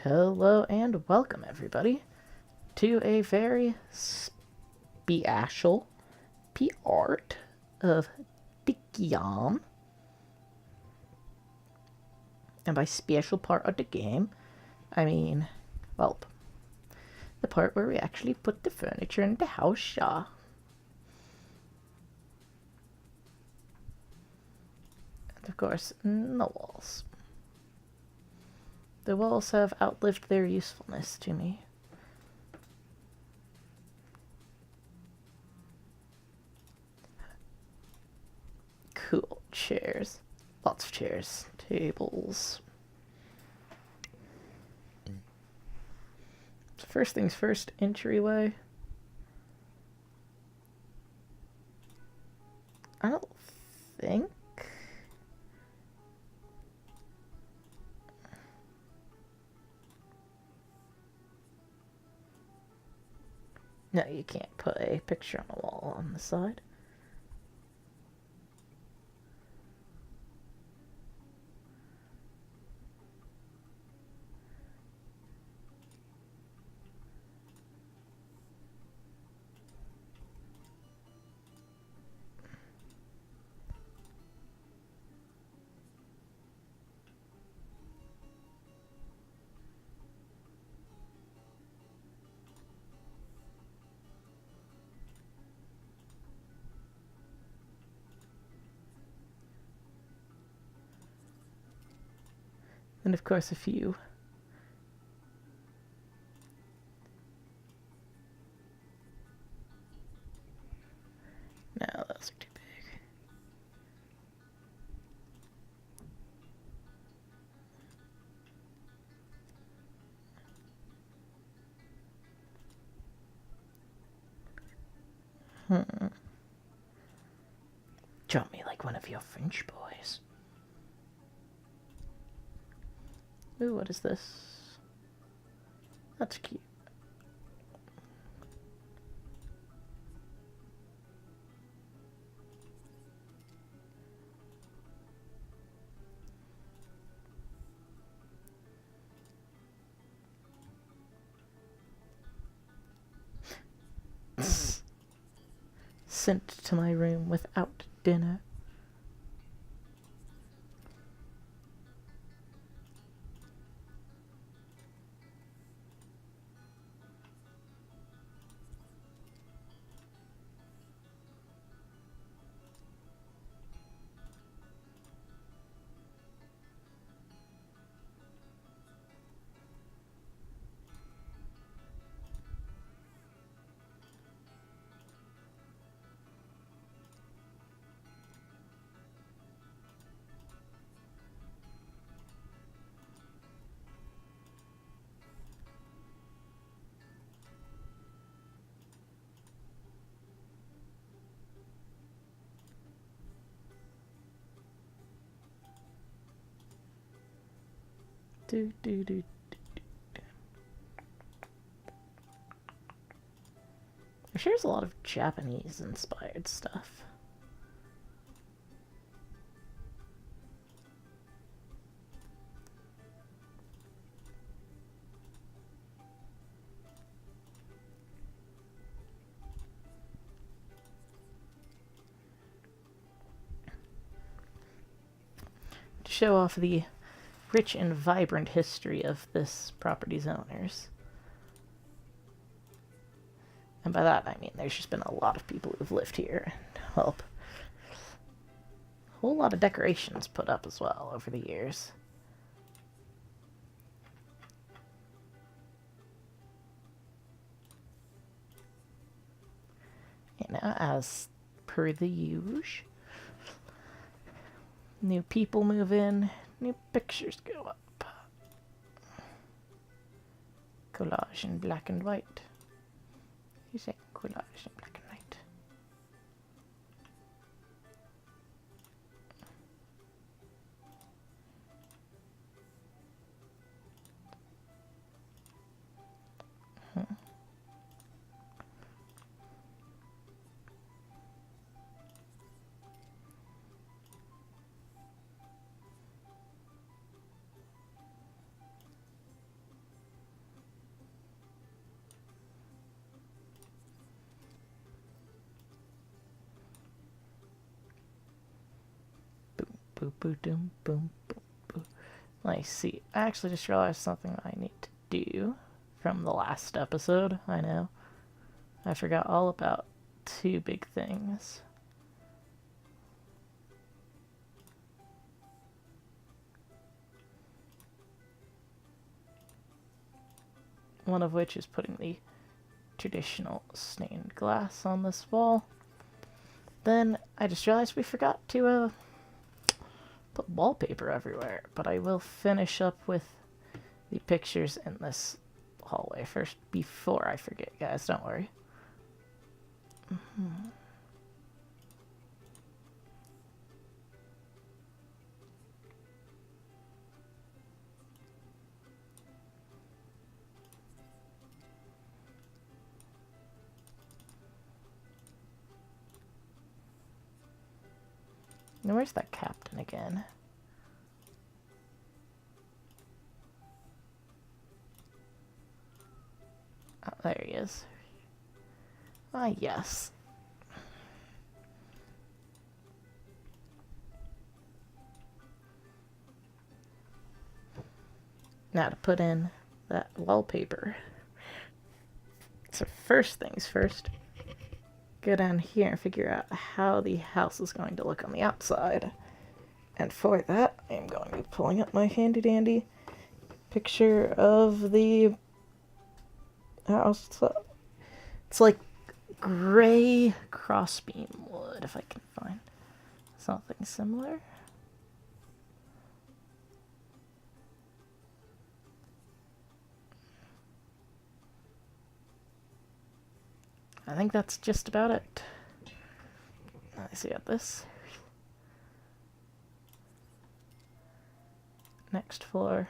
Hello and welcome, everybody, to a very special part of Dickion. And by special part of the game, I mean, well, the part where we actually put the furniture in the house, yeah. And of course, no walls. The walls have outlived their usefulness to me. Cool. Chairs. Lots of chairs. Tables. So first things first, entryway. I don't think... No, you can't put a picture on the wall on the side. And of course a few. No, those are too big. Draw me like one of your French boys. Ooh, what is this? That's cute. Sent to my room without dinner. Do do do. There's a lot of Japanese inspired stuff. To show off the rich and vibrant history of this property's owners. And by that I mean there's just been a lot of people who've lived here and, well, a whole lot of decorations put up as well over the years. You know, as per the usual. New people move in, new pictures go up. Collage in black and white. You say collage in black and white. boop, boop, doom, boom, boom, boom. Let's see. I actually just realized something I need to do from the last episode. I know. I forgot all about two big things. One of which is putting the traditional stained glass on this wall. Then I just realized we forgot to put wallpaper everywhere, but I will finish up with the pictures in this hallway first before I forget, guys, don't worry. Now where's that captain again? Oh, there he is. Ah, yes. Now to put in that wallpaper. So first things first, go down here and figure out how the house is going to look on the outside. And for that, I am going to be pulling up my handy dandy picture of the house. It's like gray crossbeam wood, if I can find something similar. I think that's just about it. I see at this. Next floor.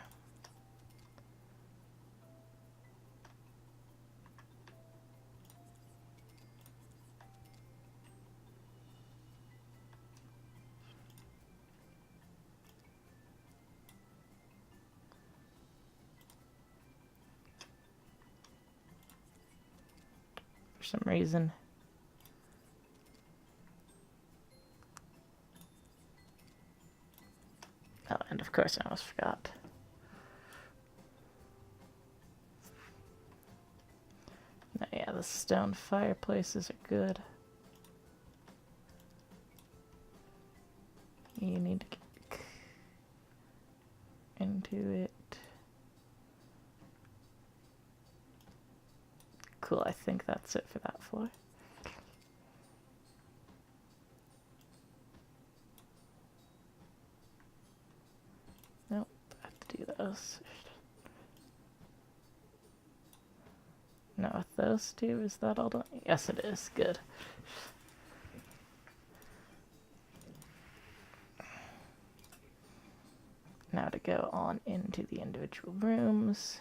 For some reason. Oh, and of course I almost forgot. Oh, yeah, the stone fireplaces are good. You need to get into it. Cool, I think that's it for that floor. Nope, I have to do those. Now with those two, is that all done? Yes, it is. Good. Now to go on into the individual rooms.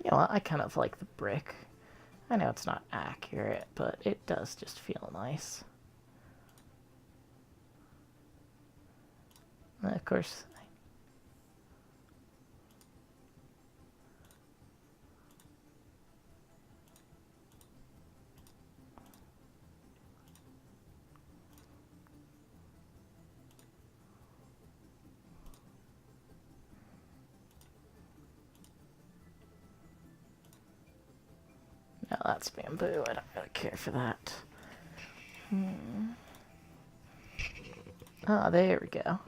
You know what, I kind of like the brick. I know it's not accurate, but it does just feel nice. And of course, no, that's bamboo. I don't really care for that. Ah, there we go.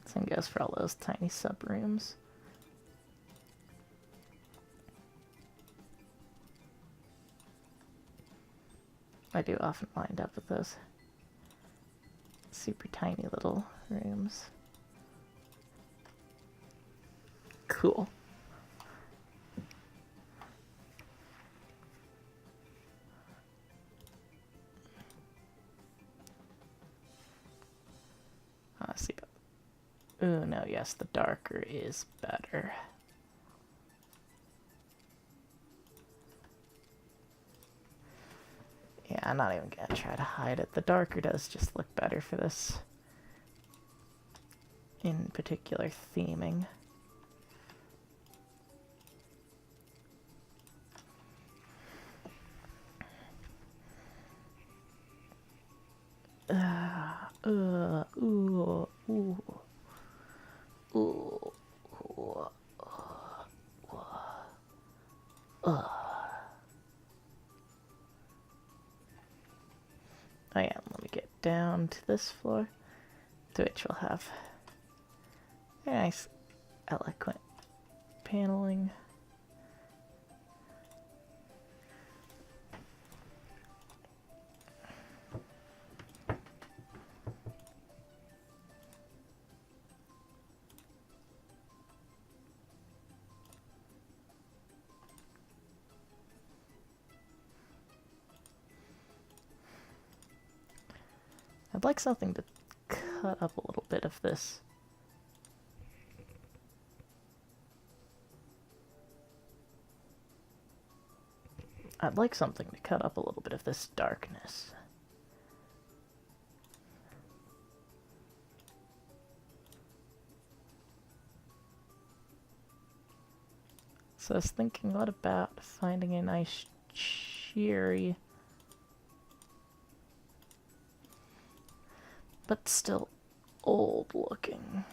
Same goes for all those tiny sub-rooms. I do often wind up with those super tiny little rooms. Cool. Let's see. Ooh, no, yes, the darker is better. Yeah, I'm not even gonna try to hide it. The darker does just look better for this in particular theming. Ooh, ooh, ooh, ooh, Oh yeah, let me get down to this floor, to which we'll have very nice, eloquent paneling. I'd like something to cut up a little bit of this. I'd like something to cut up a little bit of this darkness. So I was thinking, what about finding a nice cheery, but still old looking.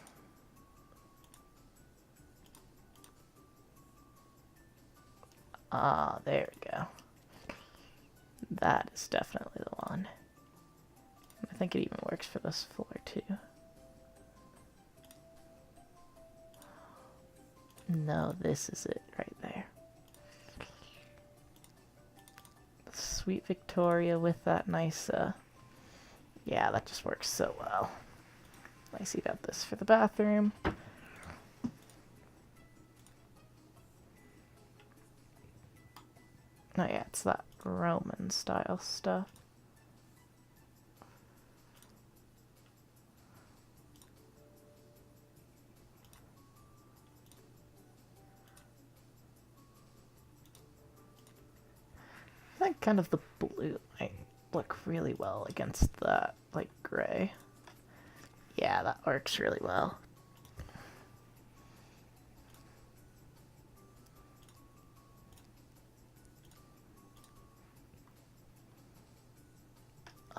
Ah, there we go. That is definitely the one. I think it even works for this floor too. No, this is it right there. Sweet Victoria with that nice, yeah, that just works so well. I see got this for the bathroom. Oh yeah, it's that Roman style stuff. I think kind of the blue might look really well against that, like, gray. Yeah, that works really well.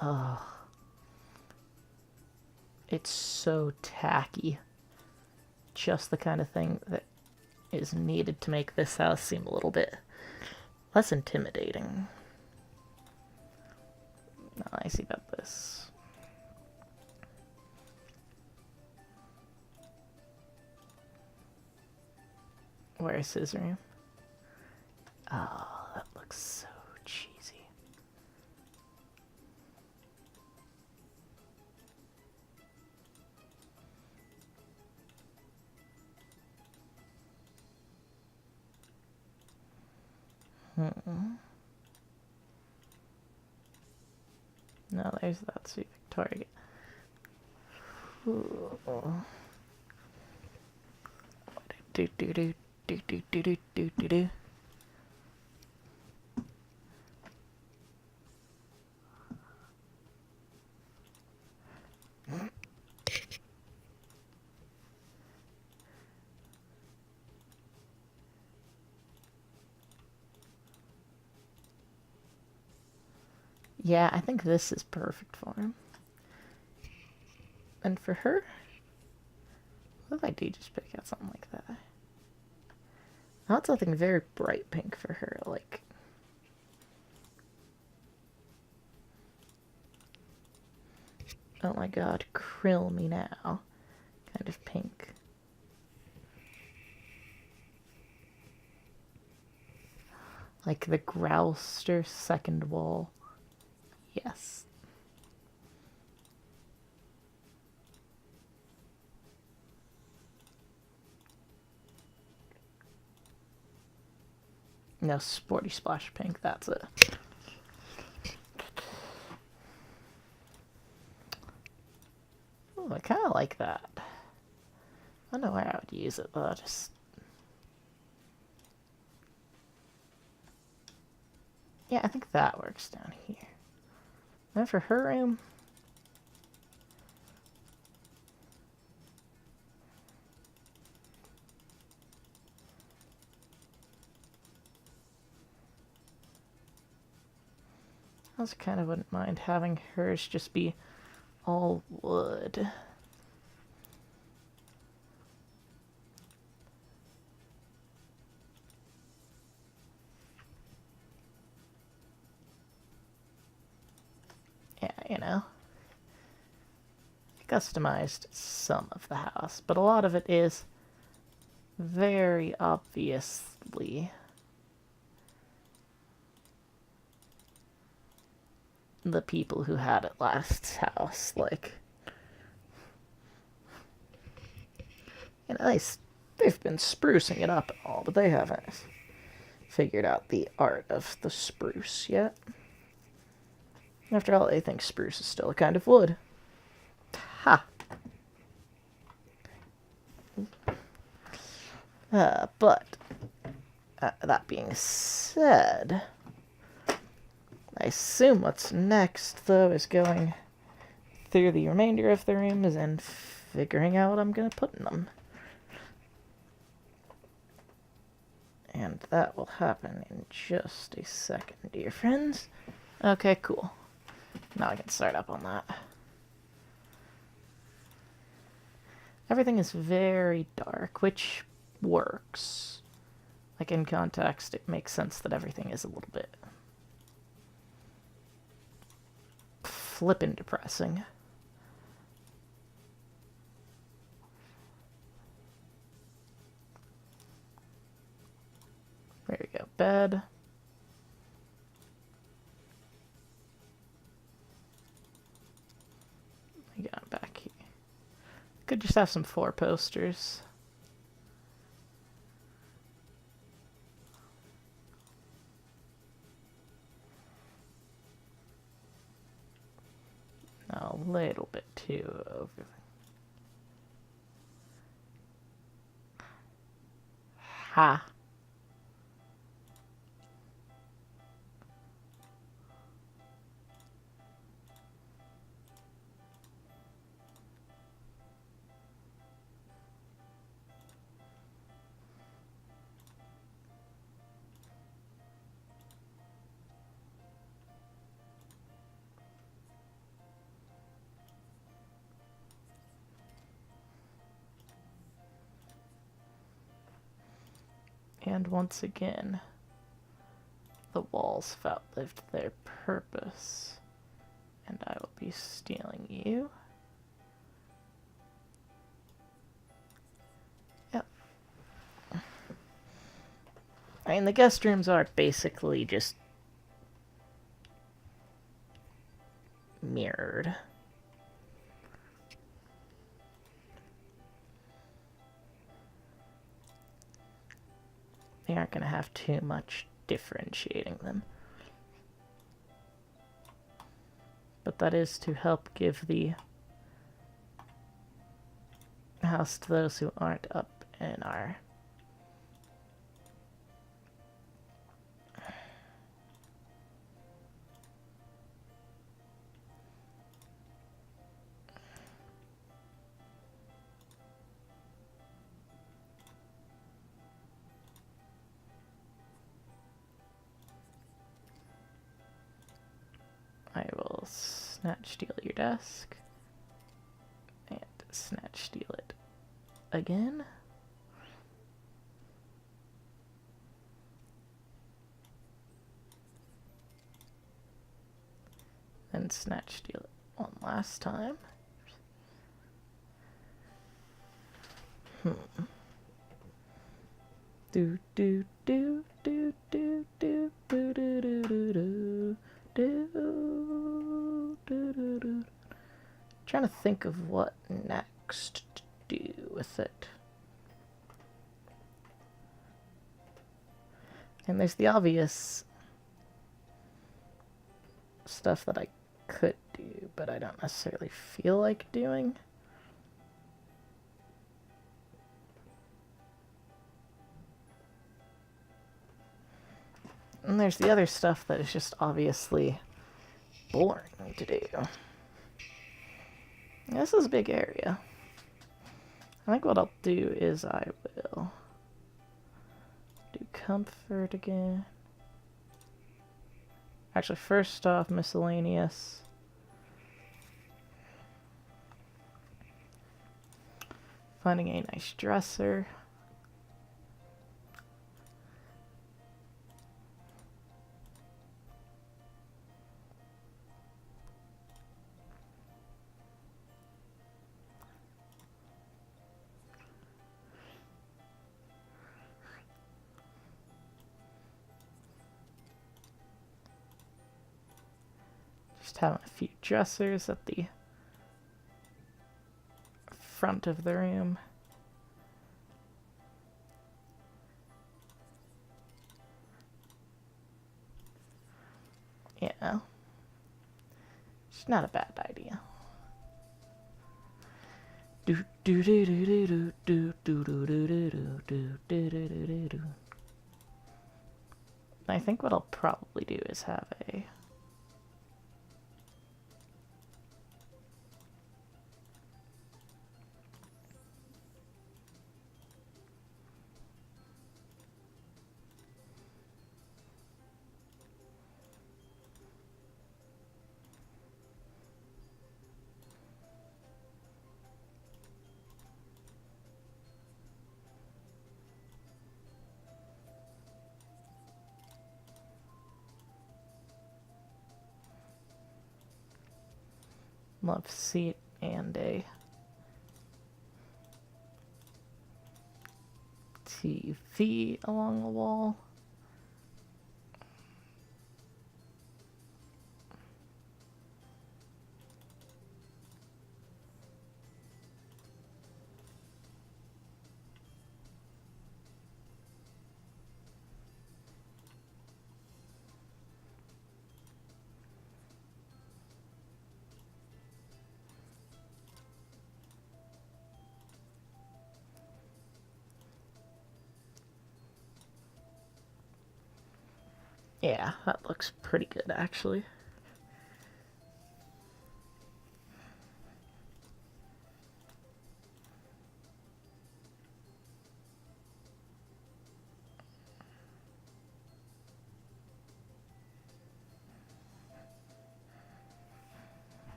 Oh. It's so tacky. Just the kind of thing that is needed to make this house seem a little bit less intimidating. Oh, I see about this. Where's his room? Oh, that looks so cheesy. No, there's that Sweet Victoria. Ooh. Do do do do do do do do do do. Yeah, I think this is perfect for him. And for her, what if I do just pick out something like that? I want something very bright pink for her, like... Oh my god, krill me now. Kind of pink. Like the Grouster second wall. Yes. No, Sporty Splash Pink, that's it. Oh, I kind of like that. I don't know where I would use it, though. Just... Yeah, I think that works down here. And for her room... I also kind of wouldn't mind having hers just be all wood. Yeah, you know. I customized some of the house, but a lot of it is very obviously the people who had it last's house. Like, you know, they've been sprucing it up and all, but they haven't figured out the art of the spruce yet. After all, they think spruce is still a kind of wood. Ha! But that being said, I assume what's next, though, is going through the remainder of the rooms and figuring out what I'm going to put in them. And that will happen in just a second, dear friends. Okay, cool. Now I can start up on that. Everything is very dark, which works. Like, in context, it makes sense that everything is a little bit flippin' depressing. There we go. Bed. I got him back here. Could just have some 4 posters. A little bit too over. Ha! And once again, the walls have outlived their purpose. And I will be stealing you. Yep. I mean, the guest rooms are basically just mirrored. They aren't going to have too much differentiating them. But that is to help give the house to those who aren't up in our... I will snatch steal your desk. And snatch steal it again. And snatch steal it one last time. Do do do do do do do do do do Trying to think of what next to do with it. And there's the obvious stuff that I could do, but I don't necessarily feel like doing. And there's the other stuff that is just obviously boring to do. This is a big area. I think what I'll do is I will do comfort again. Actually, first off, miscellaneous. Finding a nice dresser. Just having a few dressers at the front of the room. Yeah. It's not a bad idea. I think what I'll probably do is have a love seat and a TV along the wall. Yeah, that looks pretty good actually.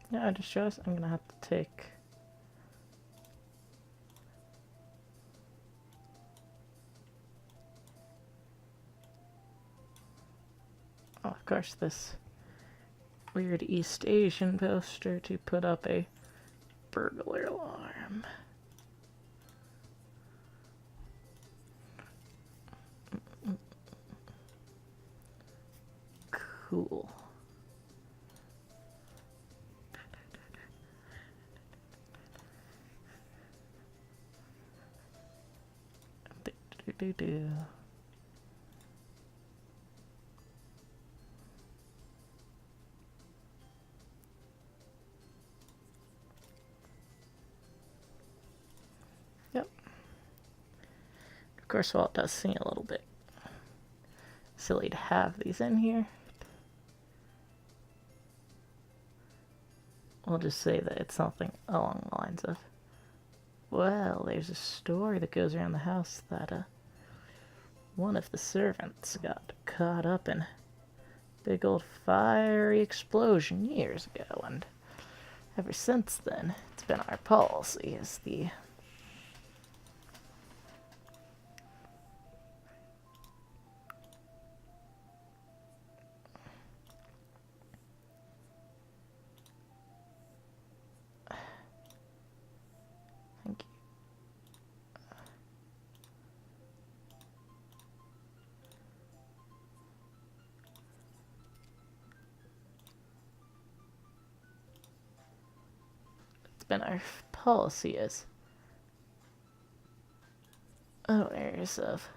Yeah, I just realized I'm gonna have to take of course, this weird East Asian poster to put up a burglar alarm. Cool. Do. Yep. Of course, while it does seem a little bit silly to have these in here, we'll just say that it's something along the lines of, well, there's a story that goes around the house that one of the servants got caught up in a big old fiery explosion years ago, and ever since then, it's been our policy as the thank you. been our policy is owners of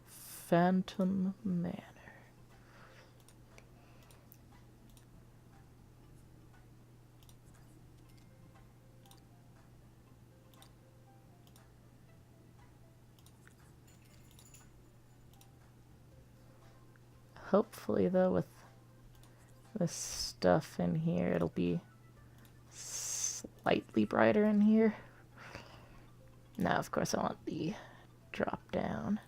Phantom Manor. Hopefully, though, with this stuff in here, it'll be slightly brighter in here. Now, of course, I want the drop down.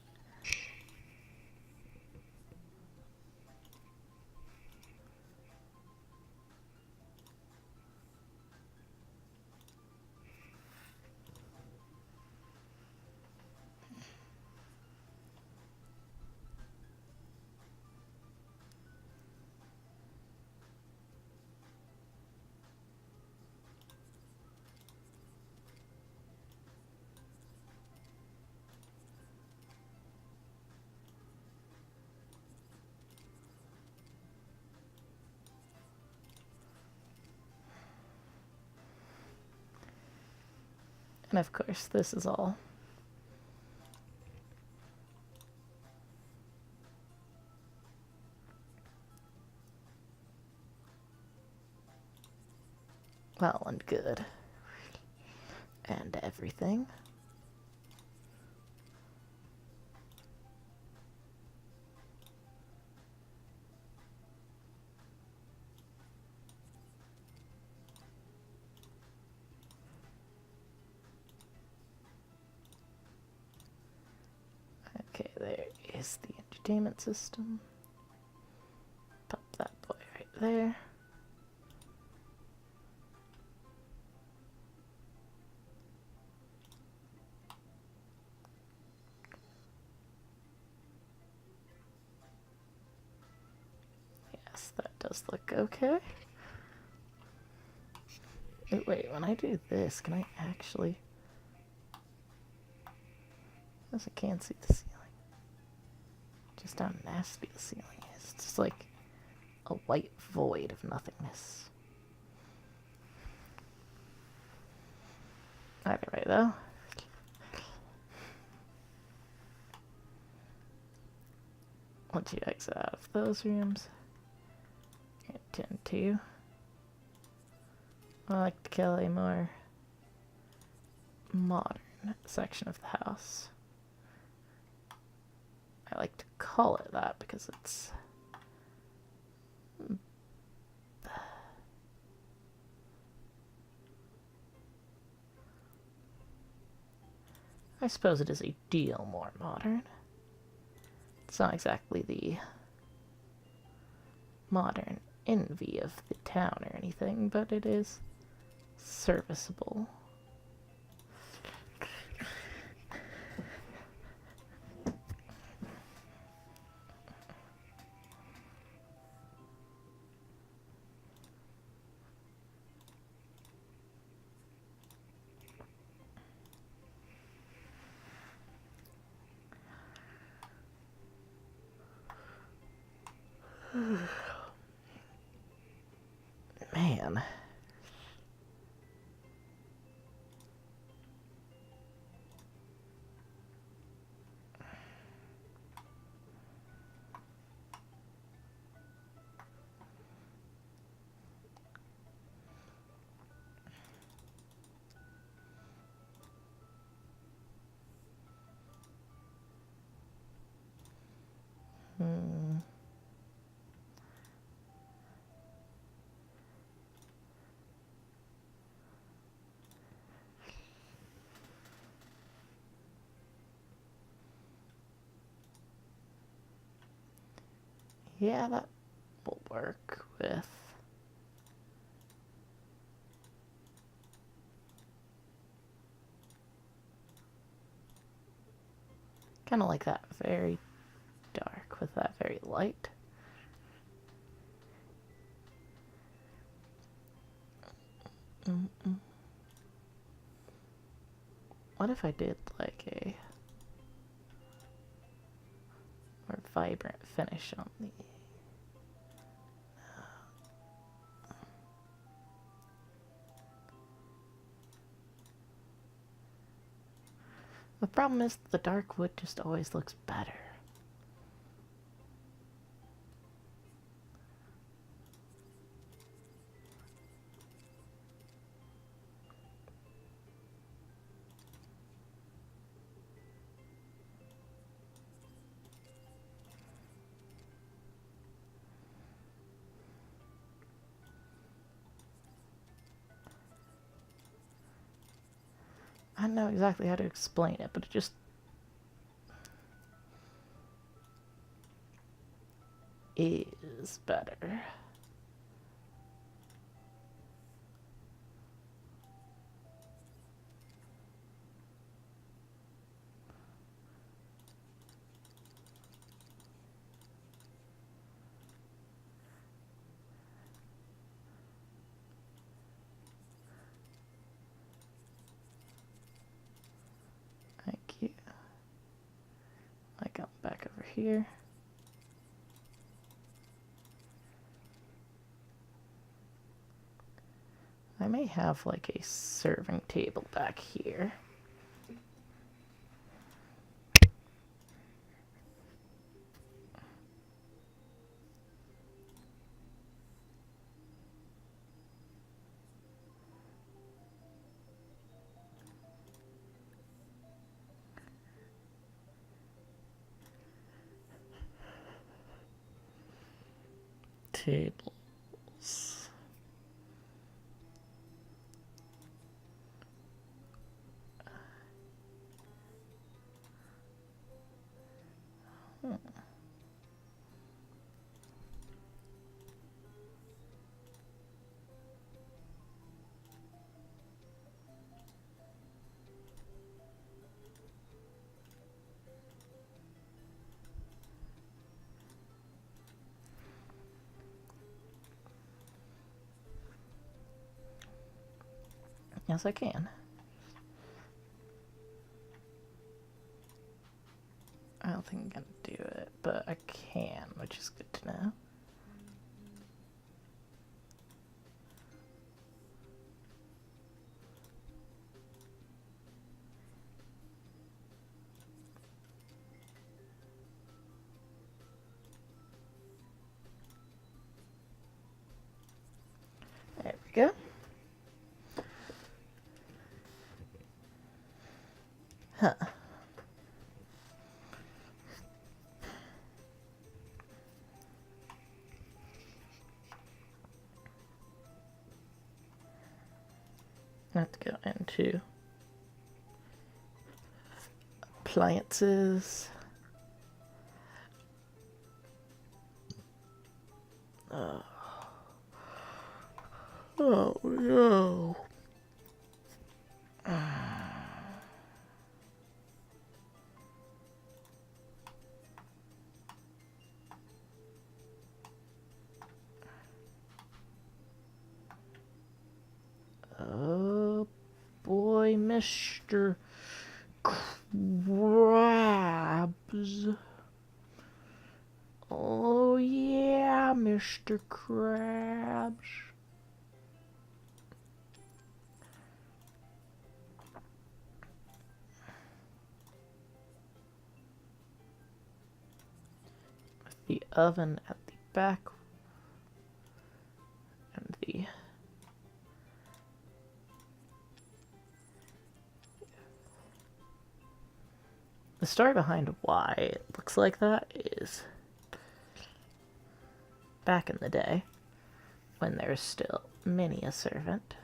And of course, this is all well and good. And everything. Okay, there is the entertainment system. Pop that boy right there. Yes, that does look okay. Wait, when I do this, can I actually... Yes, I can't see the ceiling. Just how nasty the ceiling is. It's just like a white void of nothingness. Either way, though. Once you exit out of those rooms, you tend to... I like to kill a more modern section of the house. I like to call it that because it's... I suppose it is a deal more modern. It's not exactly the modern envy of the town or anything, but it is serviceable. Man. Yeah, that will work with... Kind of like that very dark with that very light. What if I did like a more vibrant finish on the... The problem is the dark wood just always looks better. I don't know exactly how to explain it, but it just is better. Thank you. I come back over here. I may have like a serving table back here. Tables. Yes, I can. I don't think I'm gonna do it, but I can, which is good to know. There we go. Huh. I have to go into appliances. Oh no. Oh boy, Mr. Krabs. Oh yeah, Mr. Krabs. With the oven at the back and the story behind why it looks like that is back in the day when there's still many a servant.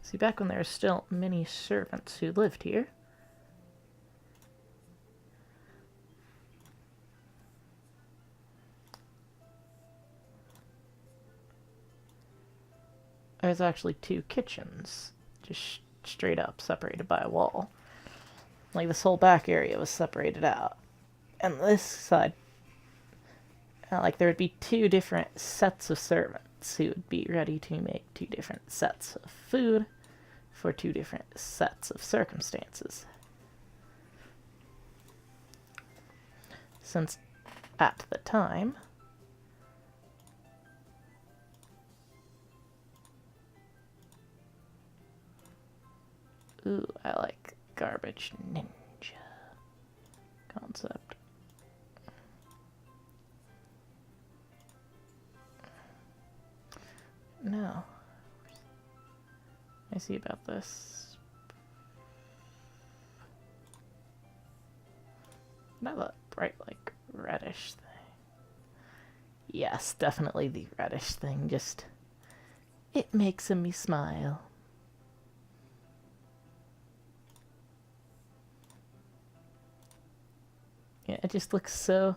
See, back when there were still many servants who lived here, there's actually two kitchens, just straight up separated by a wall. Like this whole back area was separated out. And this side, like there would be two different sets of servants who would be ready to make two different sets of food for two different sets of circumstances. since at the time ooh, I like garbage ninja concept. No. I see about this. Not that bright, like, reddish thing. Yes, definitely the reddish thing, just... it makes me smile. Yeah, it just looks so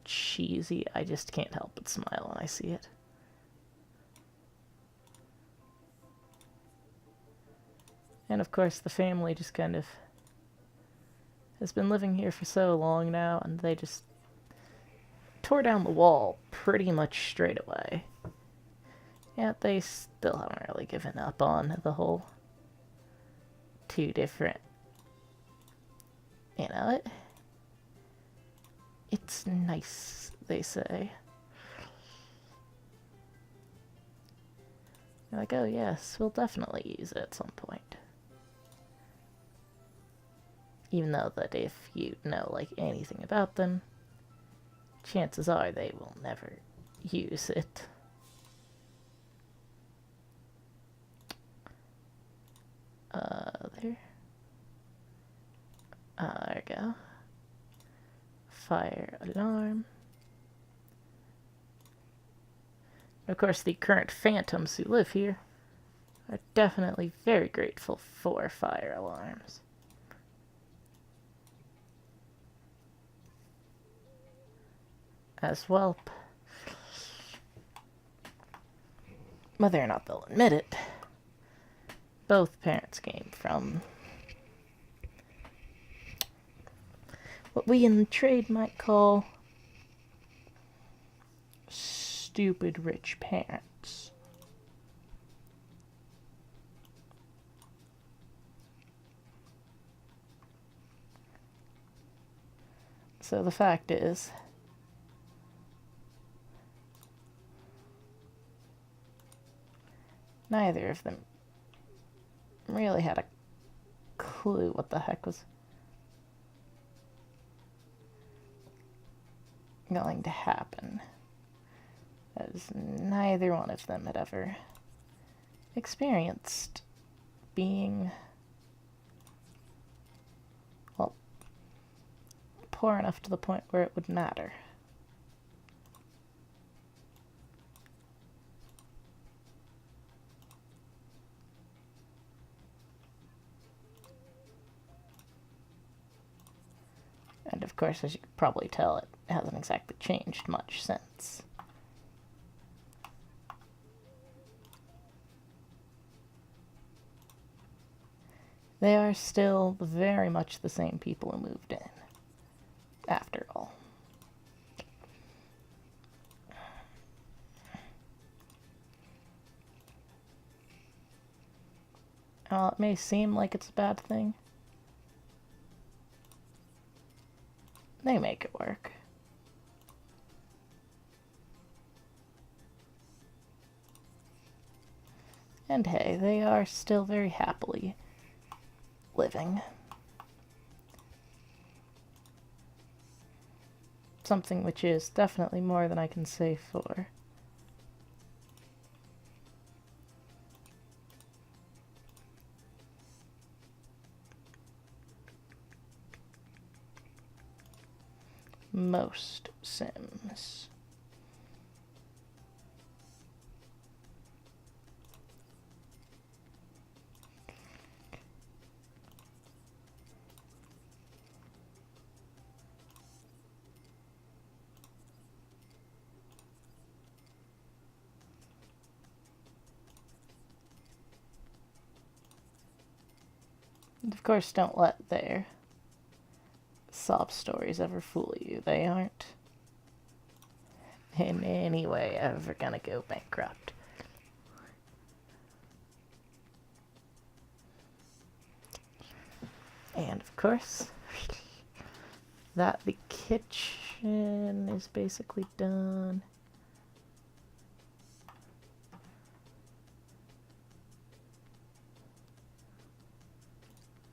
cheesy, I just can't help but smile when I see it. And of course the family just kind of has been living here for so long now, and they just tore down the wall pretty much straight away. Yet they still haven't really given up on the whole two different, you know, it's nice, they say. They're like, oh yes, we'll definitely use it at some point. Even though that if you know, like, anything about them, chances are they will never use it. There. There we go. Fire alarm. Of course, the current phantoms who live here are definitely very grateful for fire alarms. As well, whether or not they'll admit it, both parents came from what we in the trade might call stupid rich parents. So the fact is, neither of them really had a clue what the heck was going to happen, as neither one of them had ever experienced being, well, poor enough to the point where it would matter. And of course, as you can probably tell, it hasn't exactly changed much since. They are still very much the same people who moved in, after all. While it may seem like it's a bad thing, they make it work. And hey, they are still very happily living. Something which is definitely more than I can say for most Sims. And of course, don't let their sob stories ever fool you. They aren't in any way ever gonna go bankrupt. And of course, that the kitchen is basically done.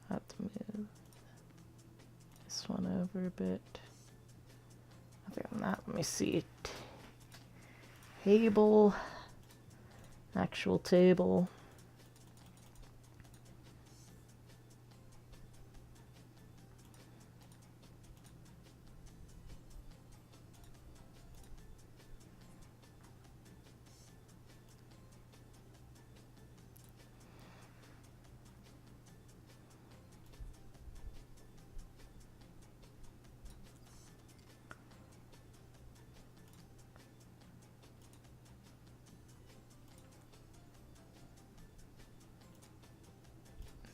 Let's move this one over a bit. Other than that, let me see. Table. Actual table.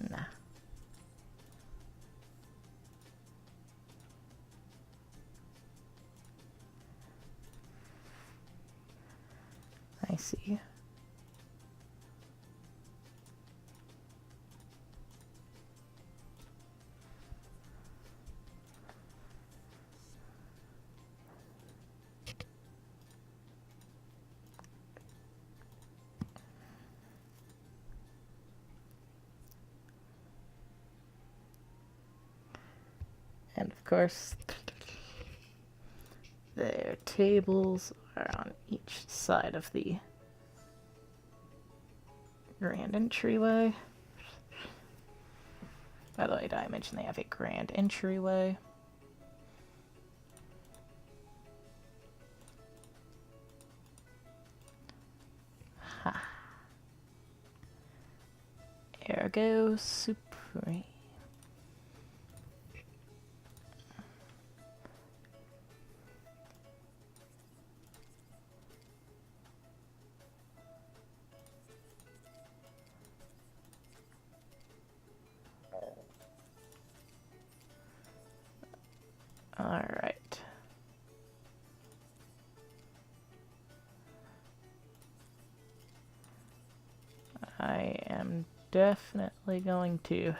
Nah. I see. And of course, their tables are on each side of the grand entryway. By the way, did I mention they have a grand entryway? Ha. Ergo Supreme. Alright. I am definitely going to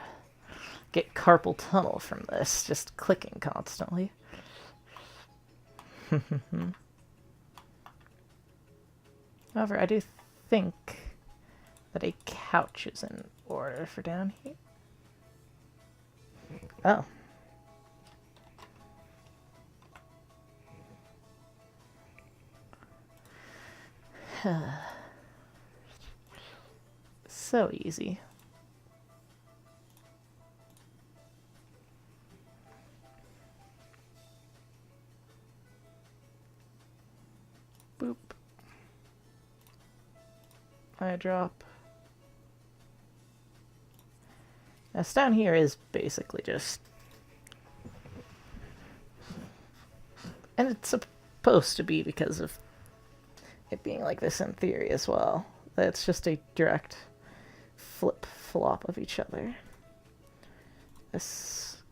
get carpal tunnel from this, just clicking constantly. However, I do think that a couch is in order for down here. Oh. So easy. Boop. I drop. This down here is basically just... And it's supposed to be because of it being like this in theory as well. It's just a direct flip-flop of each other. This...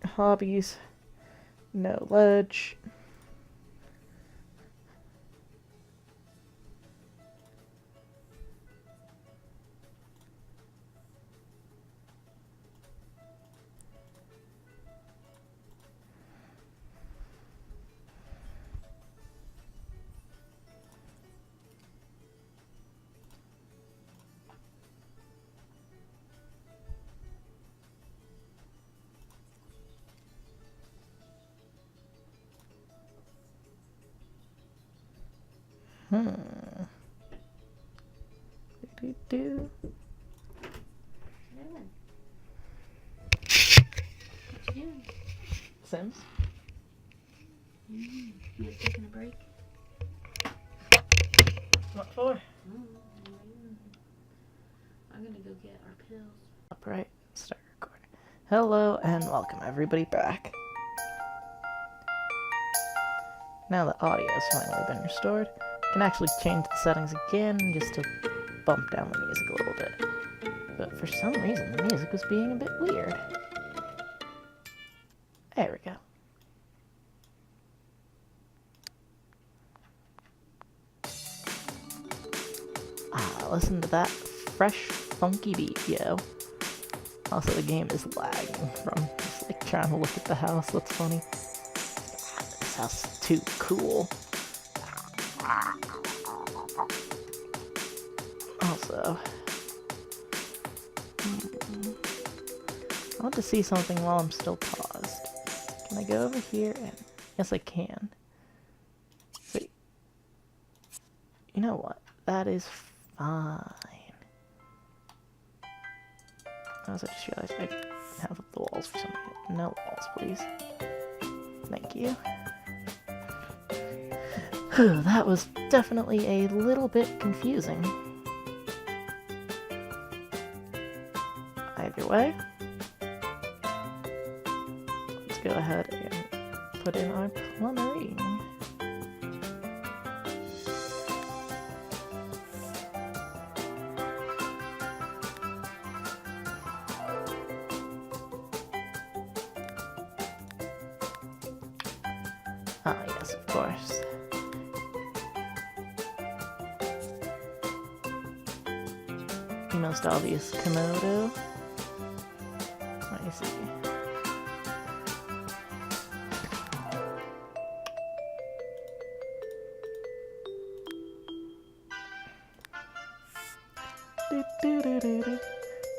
Hobbies. No ledge. Do. Sims? You taking a break? What for? I'm gonna go get our pills. Upright, start recording. Hello and welcome everybody back. Now that audio has finally been restored, I can actually change the settings again just to bump down the music a little bit. But for some reason the music was being a bit weird. There we go. Ah, listen to that fresh, funky beat, yo. Also, the game is lagging from just like trying to look at the house. That's funny. This house is too cool. Also, I want to see something while I'm still paused. Can I go over here? And yes, I can. Wait. You know what? That is fine. I also just realized I have the walls for some reason. No walls, please. Thank you. That was definitely a little bit confusing. Either way, let's go ahead and put in our plumbing. Ah, yes, of course. The most obvious Komodo. Let me see.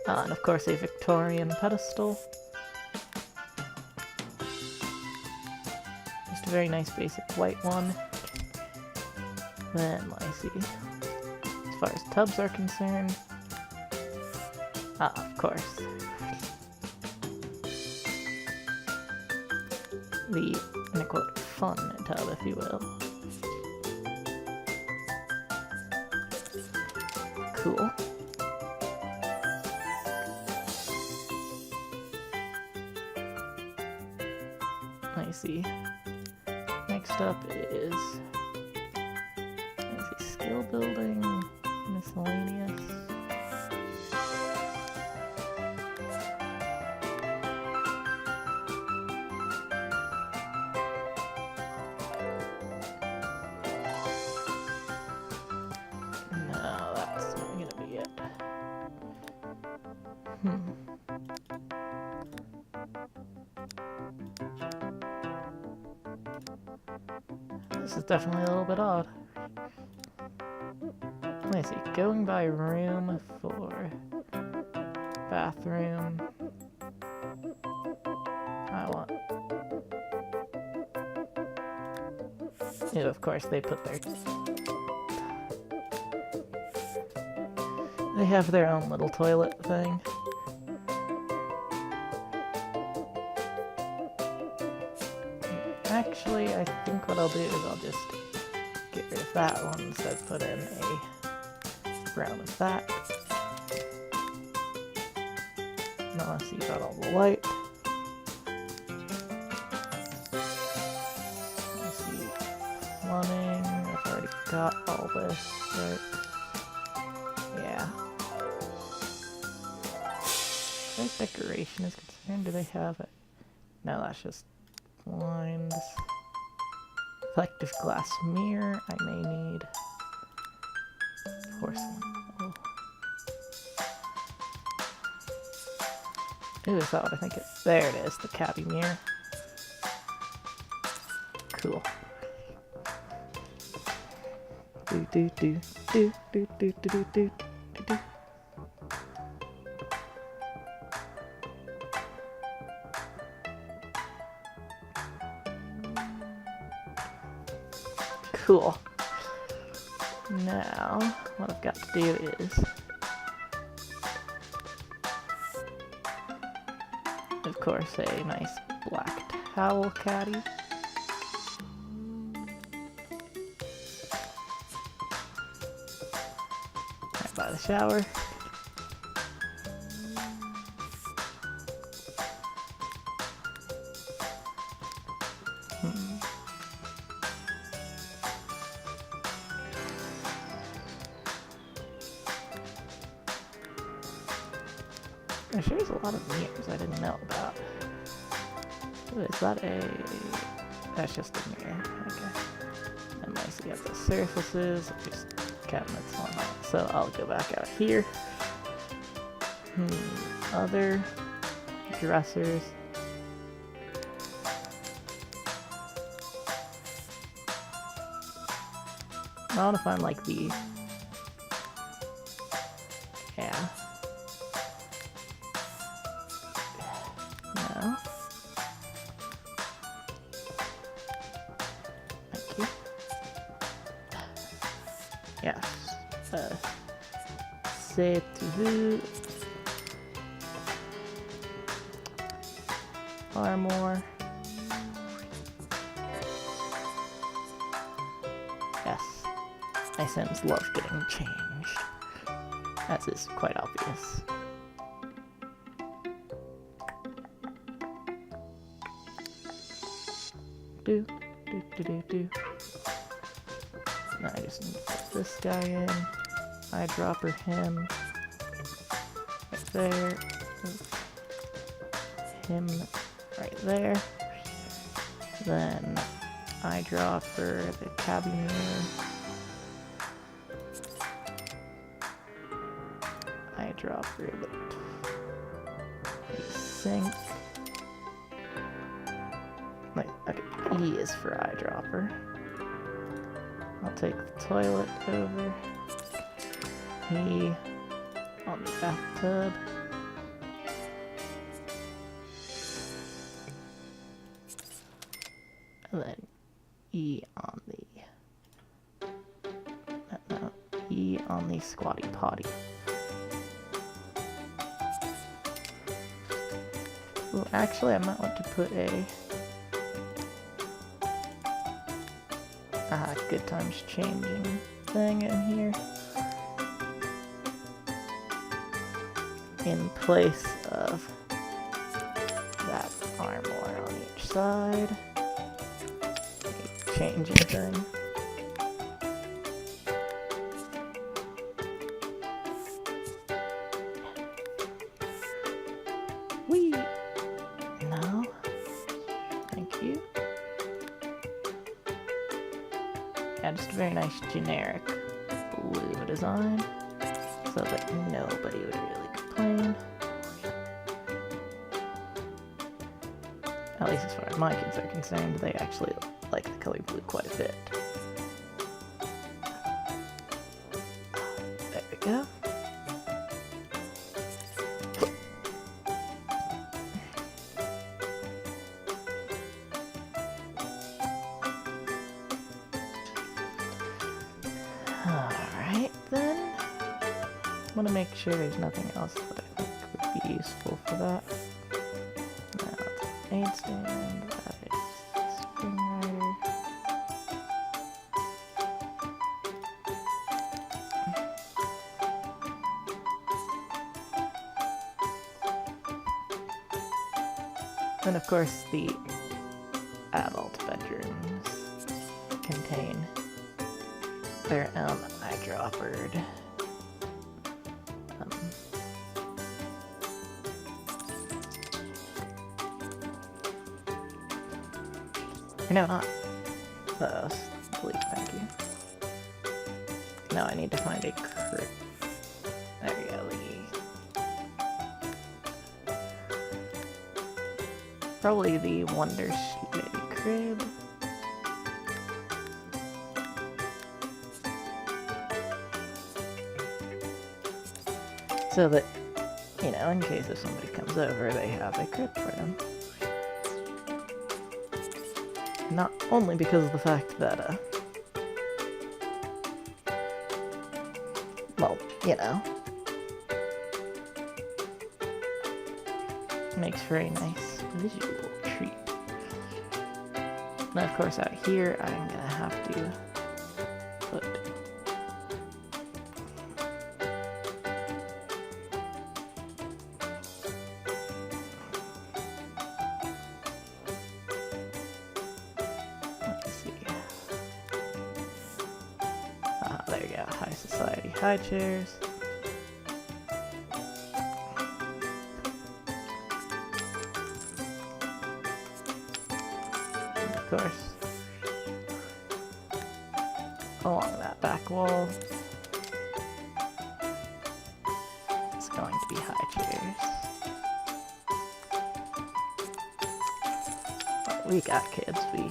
And of course a Victorian pedestal. Just a very nice basic white one. Then, let me see. As far as tubs are concerned, of course. The, in a quote, fun tub, if you will. Cool. I see. Next up is, I see, skill building, miscellaneous. No, that's not gonna be it. This is definitely a little bit odd. Let me see, going by room for bathroom. I want... Yeah, of course they put their... They have their own little toilet thing. Actually, I think what I'll do is I'll just get rid of that one instead of put in a brown of that. Now I see got all the light. I see plumbing. I've already got all this, right? Yeah. As far as decoration is concerned, do they have it? No, that's just blinds. Reflective glass mirror. I may need porcelain. Oh. Ooh, is that what I think it is? There it is, the cabby mirror. Cool. Do do do do do do do do do do. Cool. Now, what I've got to do is, of course, a nice black towel caddy. Right by the shower. There's a lot of mirrors I didn't know about. Ooh, is that a... That's just a mirror. Okay. And I see up the surfaces, just cabinets on that. So I'll go back out here. Other dressers. I want to find like the... Yeah. No. Thank you. Yes. C'est tout. Armor. Yes. My Sims love getting changed. As is quite obvious. Do. Now I just need to put this guy in. Eyedropper him. Right there. Him right there. Then eyedropper the cabinet. Eyedropper the sink. Like, okay, E is for eyedropper. I'll take the toilet over. E on the bathtub. And then E on the... No, E on the squatty potty. Well, actually, I might want to put a... good times changing thing in here. In place of that armor on each side. A changing thing. Whee! No. Thank you. Yeah, just a very nice generic blue design, so that nobody would really complain. At least as far as my kids are concerned, they actually like the color blue quite a bit. There we go. Alright then. I want to make sure there's nothing else that I think would be useful for that. Now it's an aid stand, that is a screenwriter. Then of course the adult bedrooms contain their own eyedroppered no, not those. Please, thank you. No, I need to find a crib. There we go. Probably the Wonder Shady crib. So that, you know, in case if somebody comes over, they have a crib for them. Not only because of the fact that, well, you know, makes for a nice visual treat. Now, of course, out here, I'm gonna have to put there you go, high society, high chairs. And of course, along that back wall, it's going to be high chairs. But we got kids, we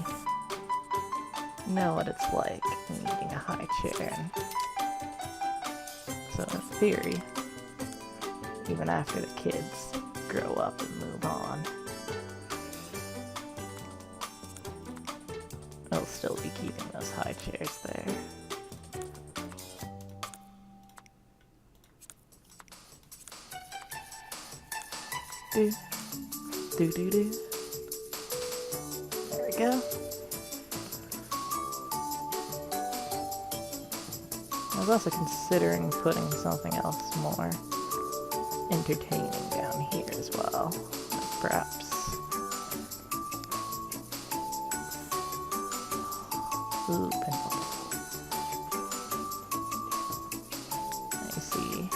know what it's like needing a high chair. So in theory, even after the kids grow up and move on, they'll still be keeping those high chairs there. Do, do. There we go. I was also considering putting something else more entertaining down here as well. Perhaps. Ooh, pinball. I see.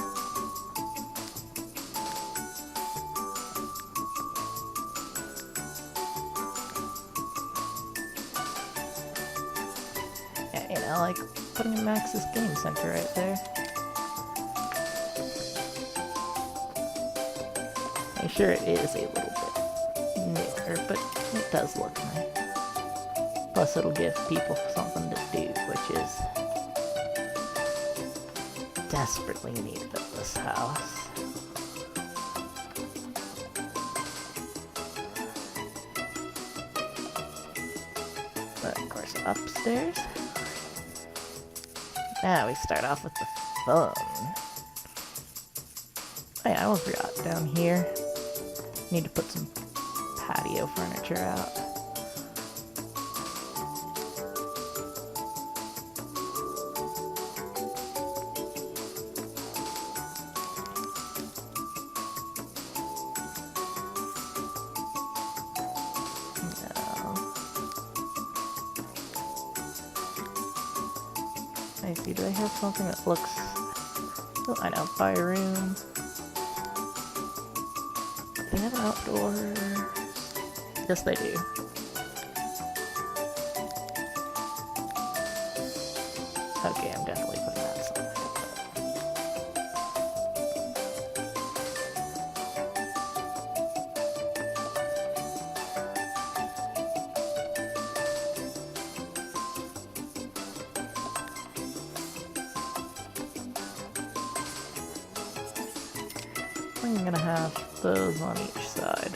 Yeah, you know, like putting a Max's Game Center right there. I'm sure it is a little bit newer, but it does look nice. Plus it'll give people something to do, which is desperately needed at this house. But of course upstairs. Now we start off with the fun. Oh yeah, I almost forgot. Down here, need to put some patio furniture out. I see, do I have something that looks... Oh, I know, by room. Do they have an outdoor? Yes, they do. Okay, I'm definitely putting that somewhere. I'm gonna have those on each side.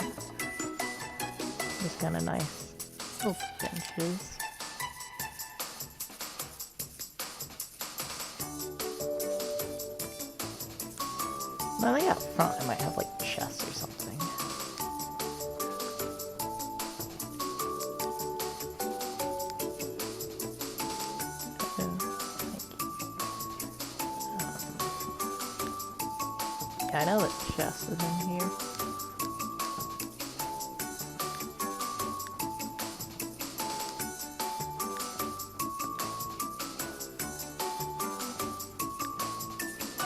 Just kind of nice little benches. No, I think out front I might have like chests or something. I know that chest is in here.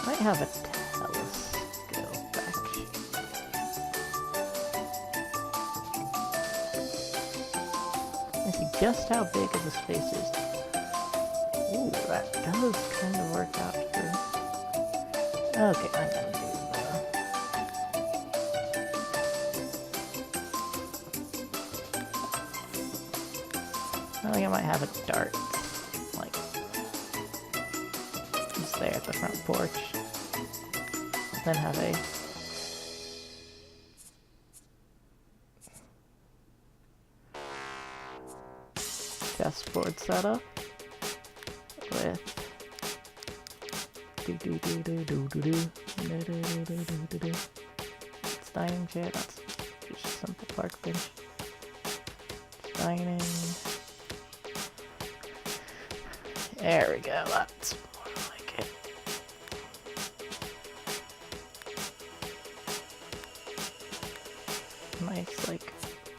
Might have a telescope actually. I see just how big of the space is. Ooh, that does kind of work out for... Okay, I'm gonna do I think I might have a dart, like, just there at the front porch. Then have a chessboard setup with it's dining chair, that's just a simple park bench. Dining. There we go, that's more like it. Nice, like,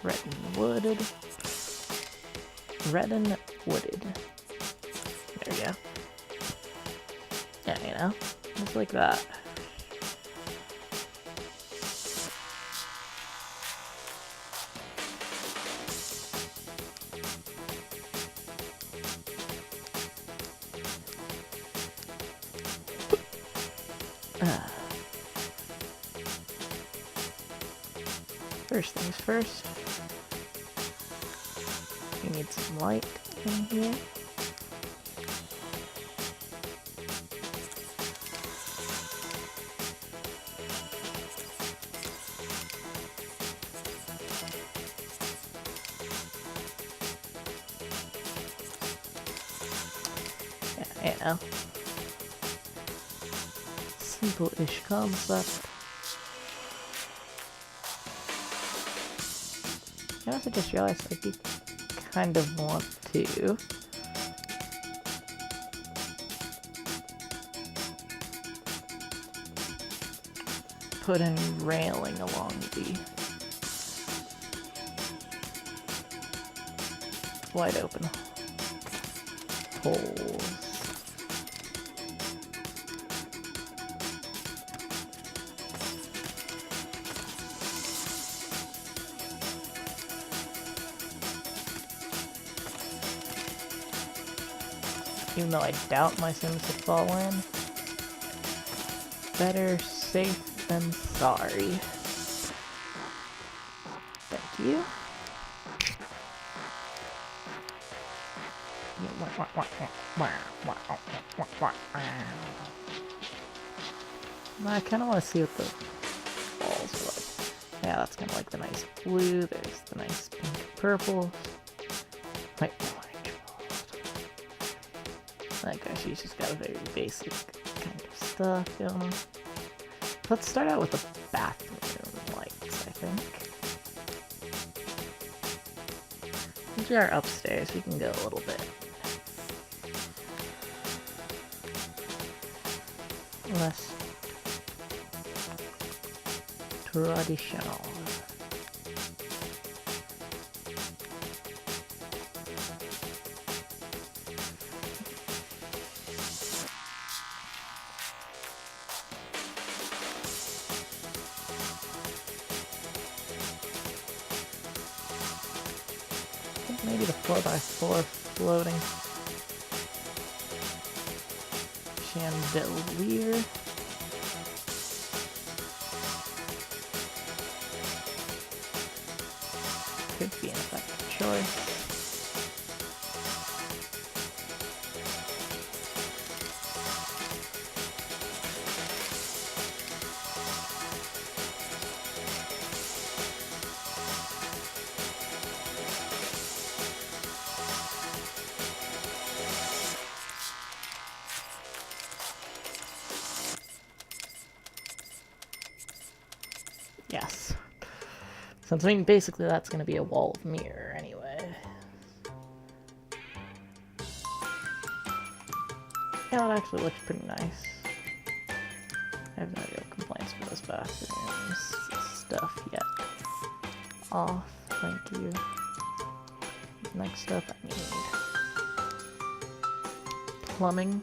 red and wooded. There we go. Yeah, you know, just like that. First things first, you need some light in here. You know, simple-ish concept. I also just realized I do kind of want to put in railing along the wide open holes. Even though I doubt my Sims would fall in. Better safe than sorry. Thank you. I kind of want to see what the walls are like. Yeah, that's kind of like the nice blue. There's the nice pink purple. Like orange. That guy, she's just got a very basic kind of stuff going on. Let's start out with the bathroom lights, I think. Since we are upstairs, we can go a little bit less traditional. I think maybe the 4x4 floating chandelier. Could be an effective choice. Yes. Since I mean, basically that's going to be a wall of mirror anyway. Yeah, it actually looks pretty nice. I have no real complaints for this bathroom's stuff yet. Off, thank you. Next up, I need plumbing.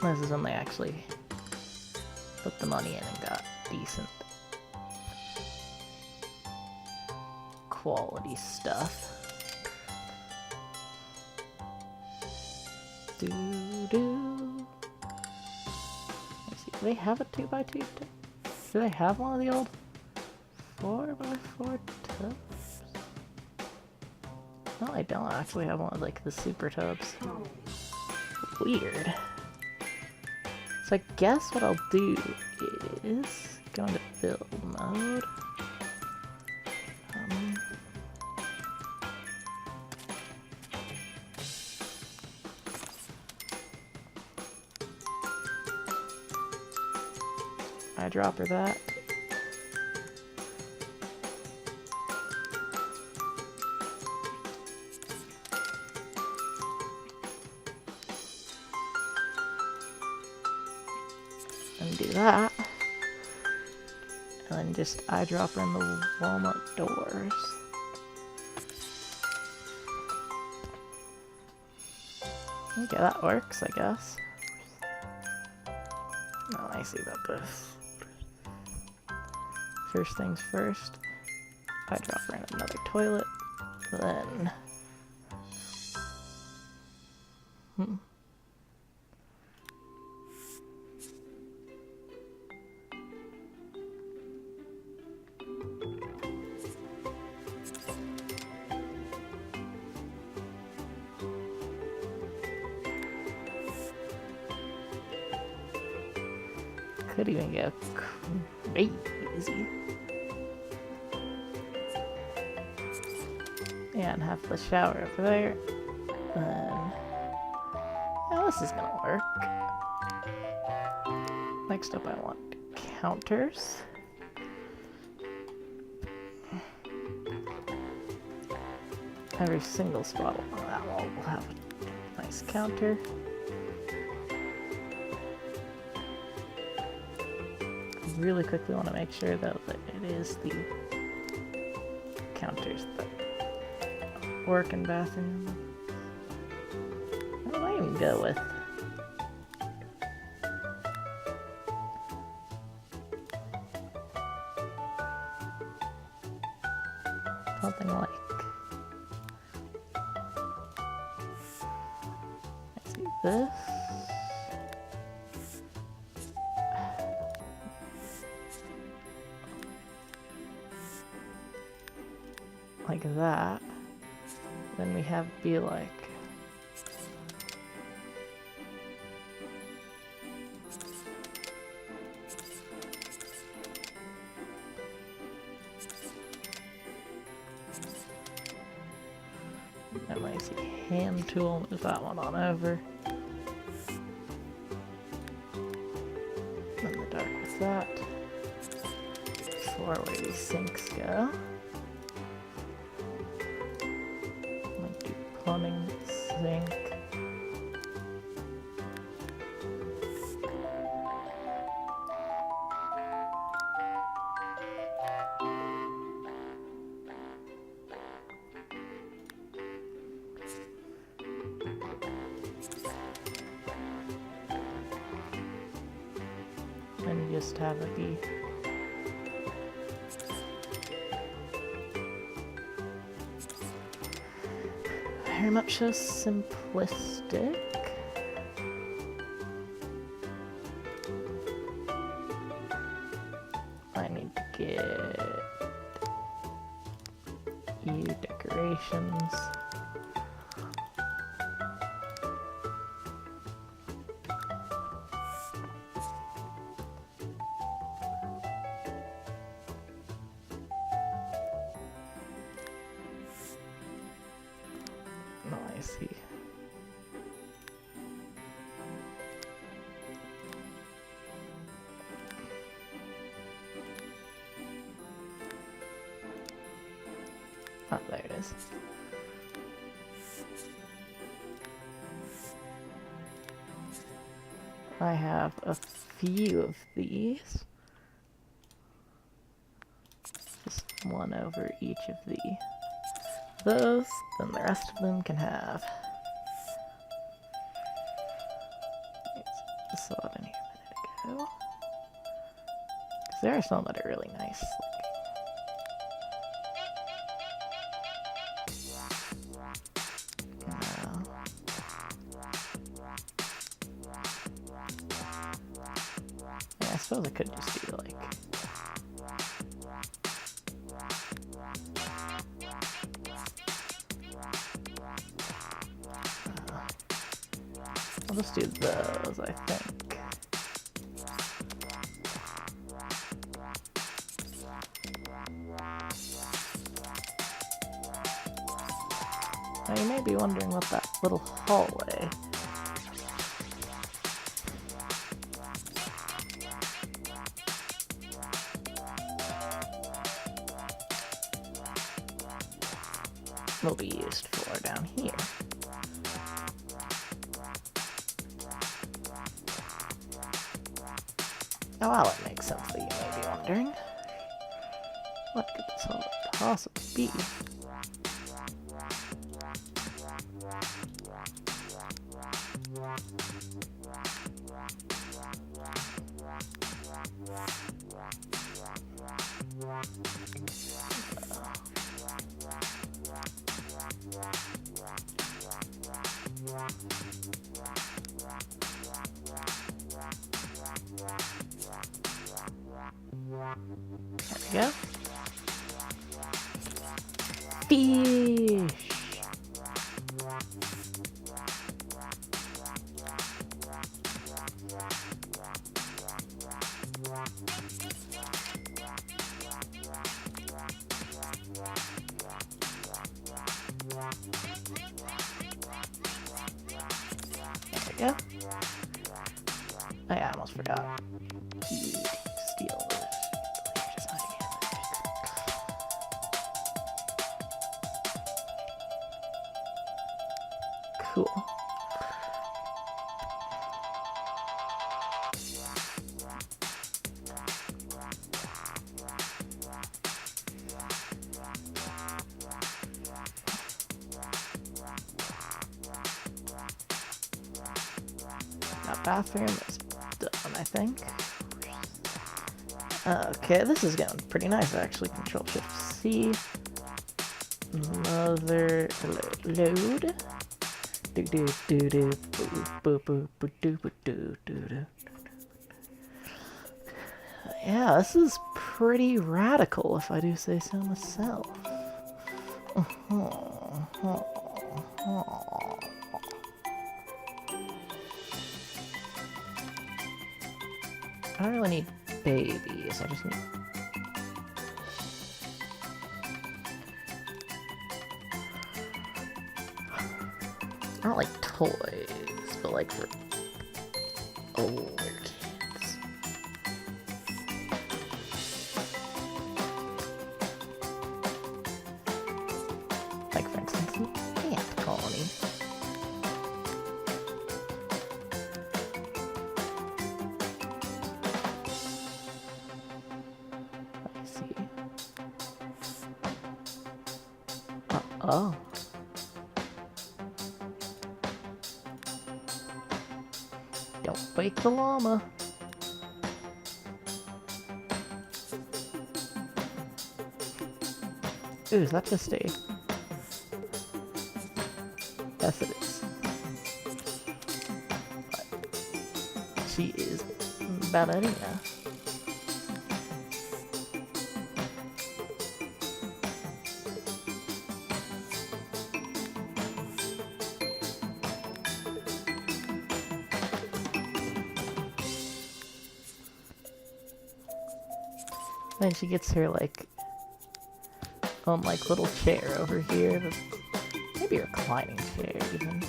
This is when they actually put the money in and got decent quality stuff. Do. Let's see, do they have a 2x2? Do they have one of the old 4x4 tubs? No, I don't actually have one of like the super tubs. Weird. So I guess what I'll do is go into build mode. Eyedropper that. And do that. And then just eyedropper in the walnut doors. Okay, that works, I guess. Oh, I see about this. First things first, eyedropper in another toilet, then... Could even get crazy. Yeah, and have the shower over there. Then, yeah, this is gonna work. Next up, I want counters. Every single spot along that wall will have a nice counter. I really quickly want to make sure though that it is the counters that work in bathroom. What do I even go with? Something like, let's see, this. Like that. Then we have be like that lazy hand tool, move that one on over. In the dark with that. Floor where these sinks go. Like do plumbing, sink. And you just have it be very much so simplistic. I need to get you decorations. No, I see. Ah, there it is. I have a few of these. Just one over each of those, then the rest of them can have. I saw it in here a minute ago. Because there are some that are really nice. Yeah, I suppose I could just do like. I'll just do those, I think. Now you may be wondering what that little hallway. Will be used for down here. Oh, well, it makes sense that you may be wondering. What could this hallway possibly be? There we go. we go. Oh yeah, I almost forgot. Steel. Just hiding it. Cool. That bathroom is done, I think. Okay, this is going pretty nice actually. Control Shift C. Mother load. Do do do do boo boo boo do boo do do do. Yeah, this is pretty radical, if I do say so myself. I don't really need babies. I just need. I don't like toys, but like for older kids. Like for instance, the ant colony. Let me see. Oh. Don't wake the llama. Ooh, is that just a... Yes, it is. But she is ballerina. Then she gets her like own like little chair over here, maybe a reclining chair even.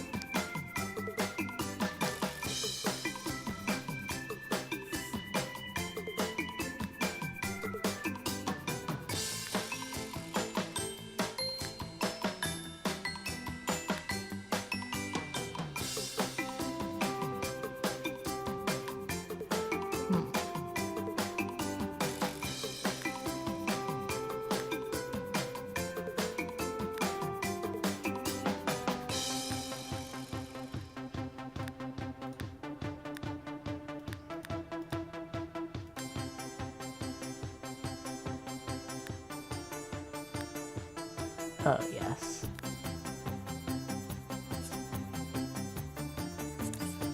Oh, yes.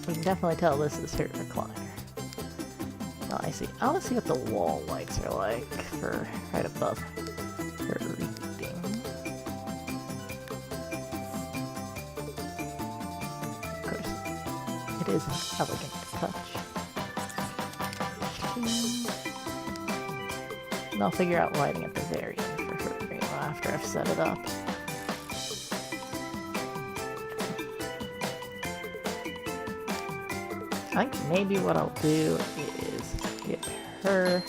We can definitely tell this is her recliner. Oh, I see. I want to see what the wall lights are like for right above her reading. Of course, it is an elegant touch. And I'll figure out lighting at the very end for her, you know, after I've set it up. I think maybe what I'll do is get her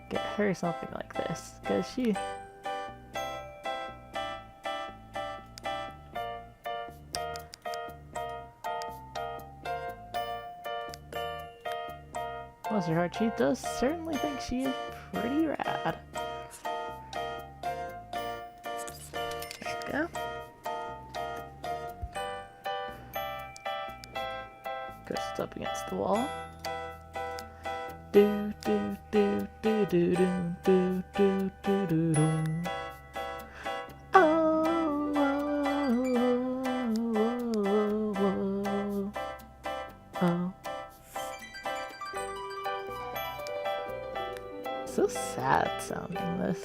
get her something like this, because she... Bless her heart, she does certainly think she is pretty rad. There we go. Goes up against the wall. Do do do do do do do do do do do. Oh, oh, oh, oh, oh, so sad sounding, this.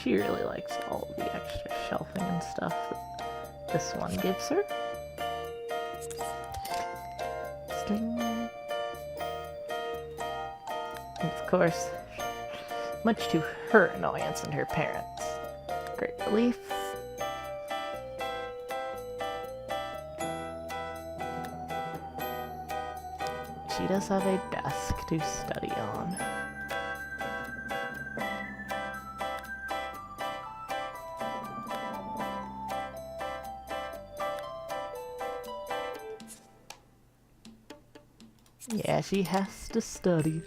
She really likes all of the extra shelving and stuff that this one gives her. Sting. And of course, much to her annoyance and her parents' great relief, she does have a desk to study on. Yeah, she has to study.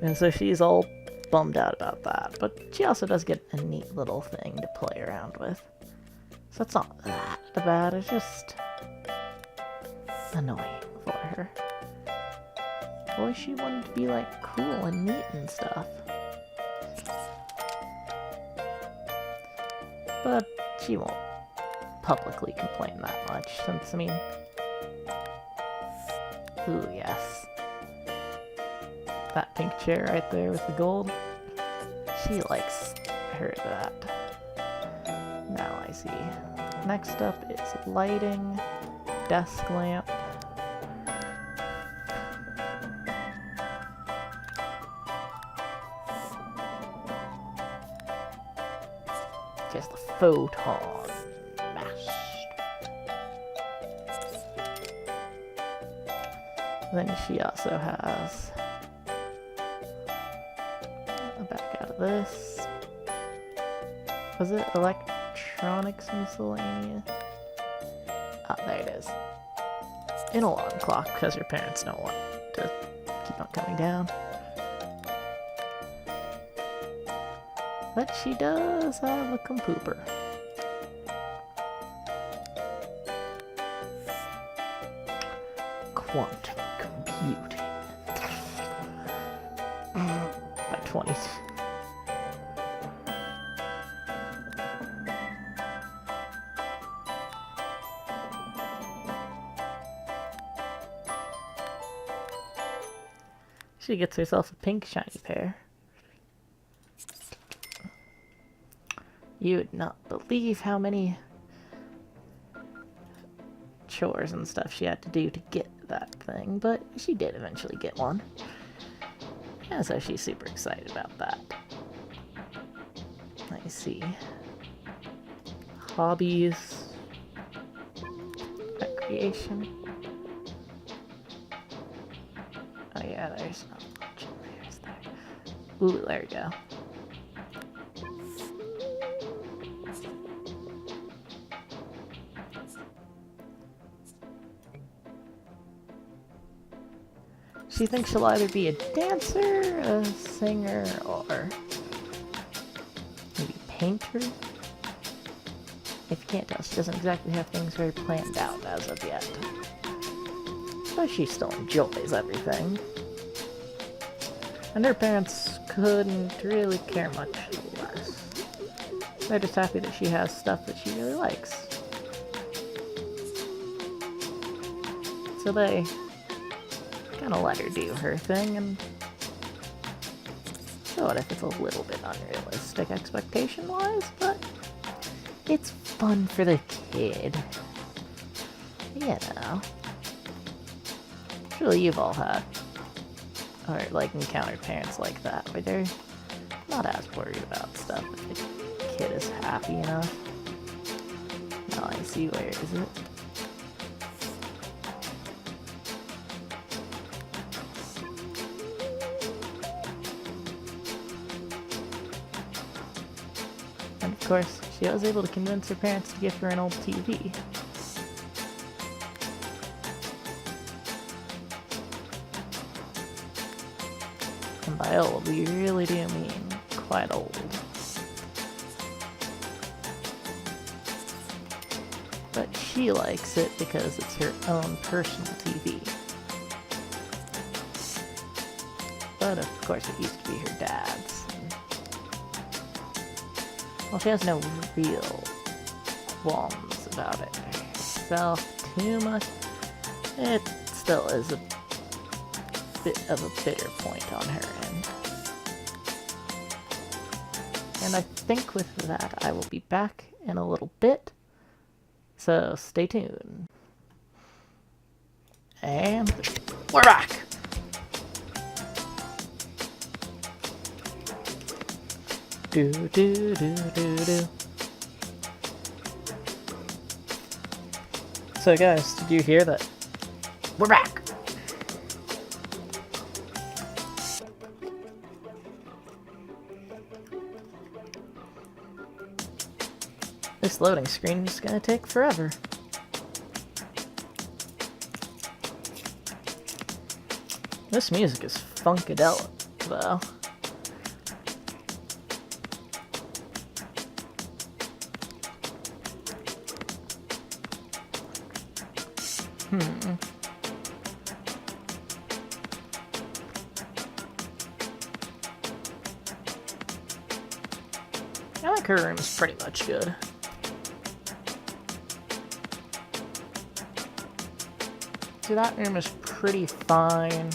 And so she's all bummed out about that. But she also does get a neat little thing to play around with. So it's not that bad, it's just annoying for her. Boy, she wanted to be like cool and neat and stuff. But she won't publicly complain that much, since, I mean... Ooh, yes. That pink chair right there with the gold. She likes her that. Now I see. Next up is lighting, desk lamp. Just the photon mast. Then she also has a back out of this. Was it electronics miscellaneous? Ah, there it is. An alarm clock, because your parents don't want to keep on coming down. But she does have a compooper. Quantum computing. By 20. She gets herself a pink shiny pair. You would not believe how many chores and stuff she had to do to get that thing, but she did eventually get one. And so she's super excited about that. I see. Hobbies. Recreation. Oh yeah, there's not much in there, is there? Ooh, there we go. She thinks she'll either be a dancer, a singer, or maybe a painter. If you can't tell, she doesn't exactly have things very planned out as of yet. But she still enjoys everything. And her parents couldn't really care much less. They're just happy that she has stuff that she really likes. So they kind of let her do her thing, and so what if it's a little bit unrealistic expectation-wise, but it's fun for the kid. You know. Surely you've all had, or like encountered parents like that, where they're not as worried about stuff if the kid is happy enough. Now I see, where is it? Of course, she was able to convince her parents to give her an old TV. And by old, we really do mean quite old. But she likes it because it's her own personal TV. But of course, it used to be her dad's. Well, she has no real qualms about it herself too much. It still is a bit of a bitter point on her end. And I think with that, I will be back in a little bit. So stay tuned. And we're back! Do do do do do. So guys, did you hear that? We're back! This loading screen is gonna take forever. This music is funkadelic, though. I think her room is pretty much good. See, that room is pretty fine.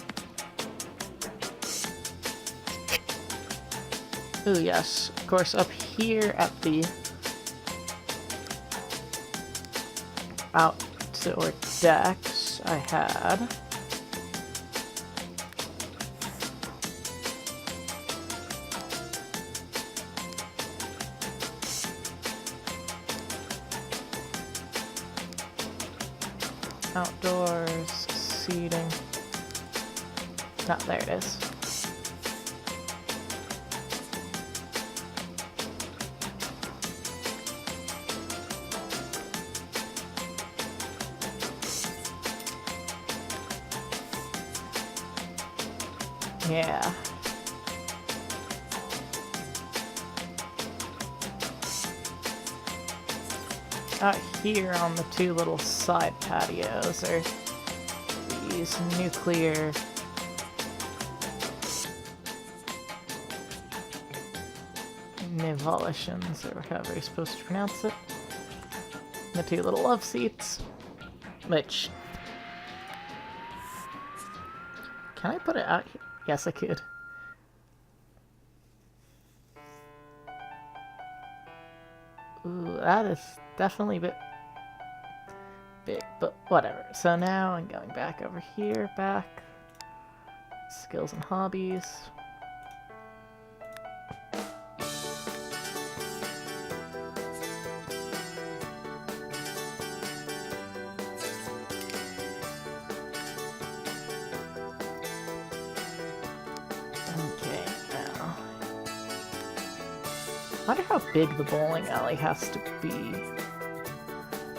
Ooh, yes. Of course, up here at the outdoor decks, I had outdoors, seating. No, there it is. Yeah. Out here on the two little side patios are these nuclear Nivolations, or however you're supposed to pronounce it. The two little love seats, which... Can I put it out here? Yes, I could. Ooh, that is definitely a bit big, but whatever. So now I'm going back over here, back. Skills and hobbies. Okay, now. I wonder how big the bowling alley has to be.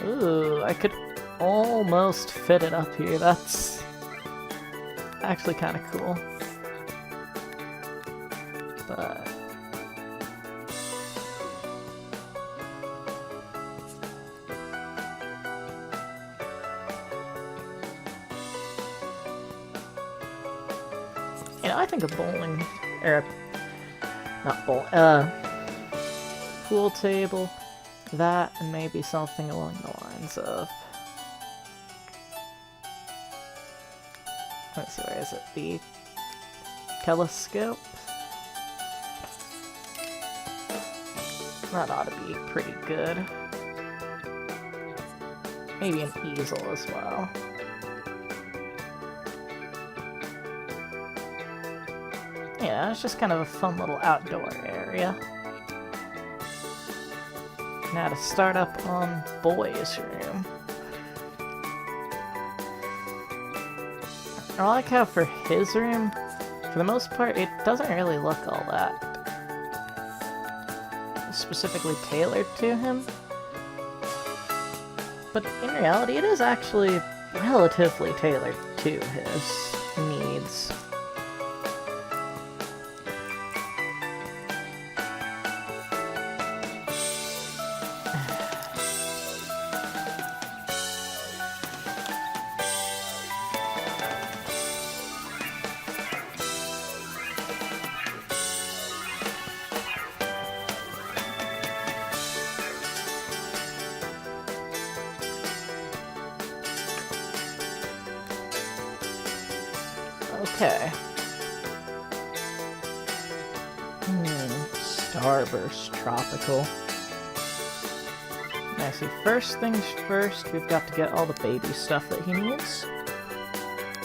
Ooh, I could almost fit it up here. That's actually kind of cool. But... you know, I think a bowling... or... not bowl... pool table, that, and maybe something along the lines of... let's see, where is it? The telescope? That ought to be pretty good. Maybe an easel as well. Yeah, it's just kind of a fun little outdoor area. Now to start up on boys' room. I like how for his room, for the most part, it doesn't really look all that specifically tailored to him. But in reality, it is actually relatively tailored to his needs. Okay. Starburst Tropical. Now, see, first things first, we've got to get all the baby stuff that he needs.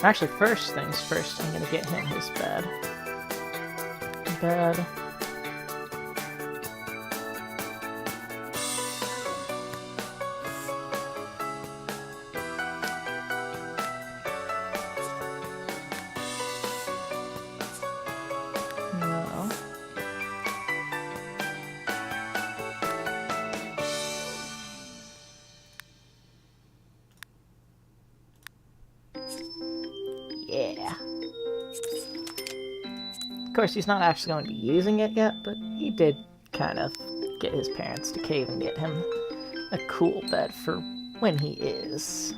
Actually, first things first, I'm gonna get him his bed. Bed. No. Yeah. Of course, he's not actually going to be using it yet, but he did kind of get his parents to cave and get him a cool bed for when he is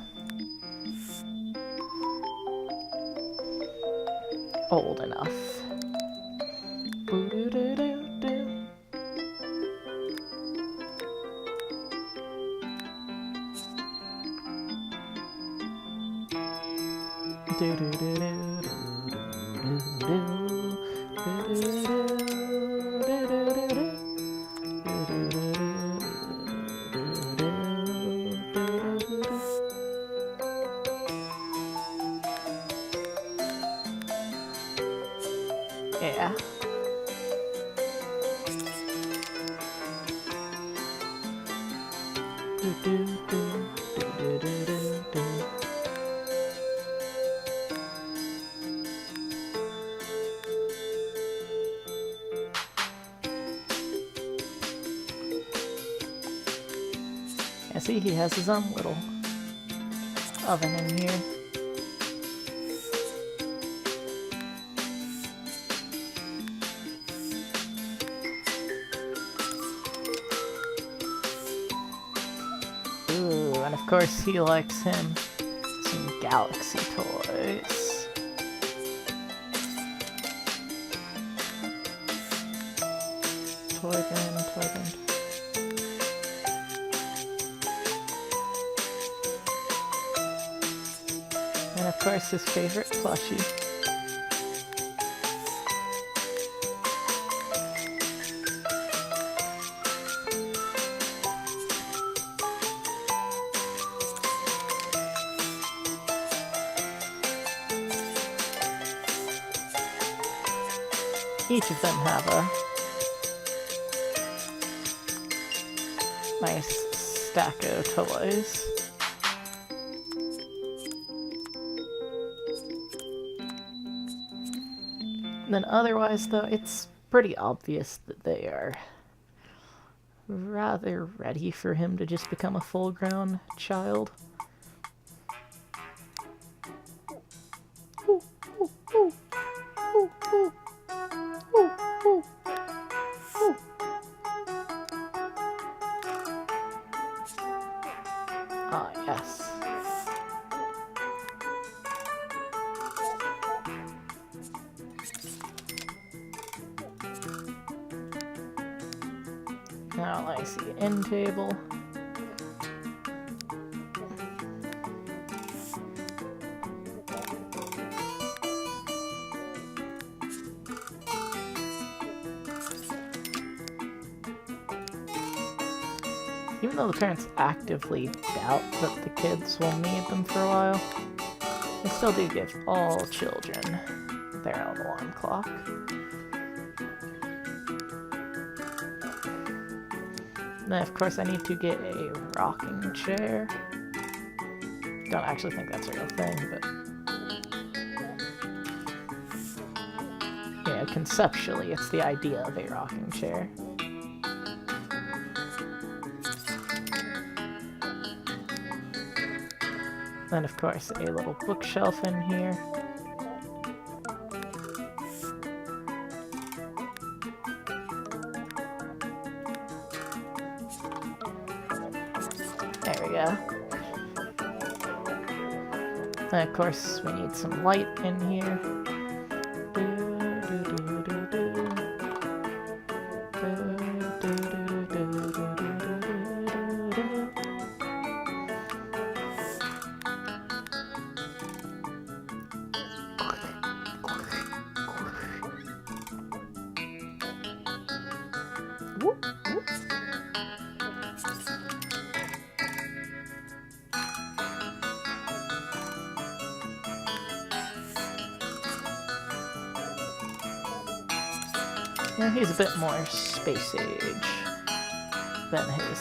old enough. Boo-doo-doo-doo-doo. Yeah. Yeah, see, he has his own little oven in here. Ooh, and of course he likes him some Galaxy toys. Toy bin, toy bin. And of course his favorite plushie. Each of them have a nice stack of toys. And then otherwise, though, it's pretty obvious that they are rather ready for him to just become a full-grown child. Ooh, ooh, ooh, ooh, ooh. Ooh, ooh, ooh. Ah, yes. Now I see end table. Even though the parents actively doubt that the kids will need them for a while, they still do give all children their own alarm clock. Then, of course, I need to get a rocking chair. Don't actually think that's a real thing, but... yeah, conceptually, it's the idea of a rocking chair. Then, of course, a little bookshelf in here. There we go. And of course, we need some light in here. Yeah, he's a bit more space age than his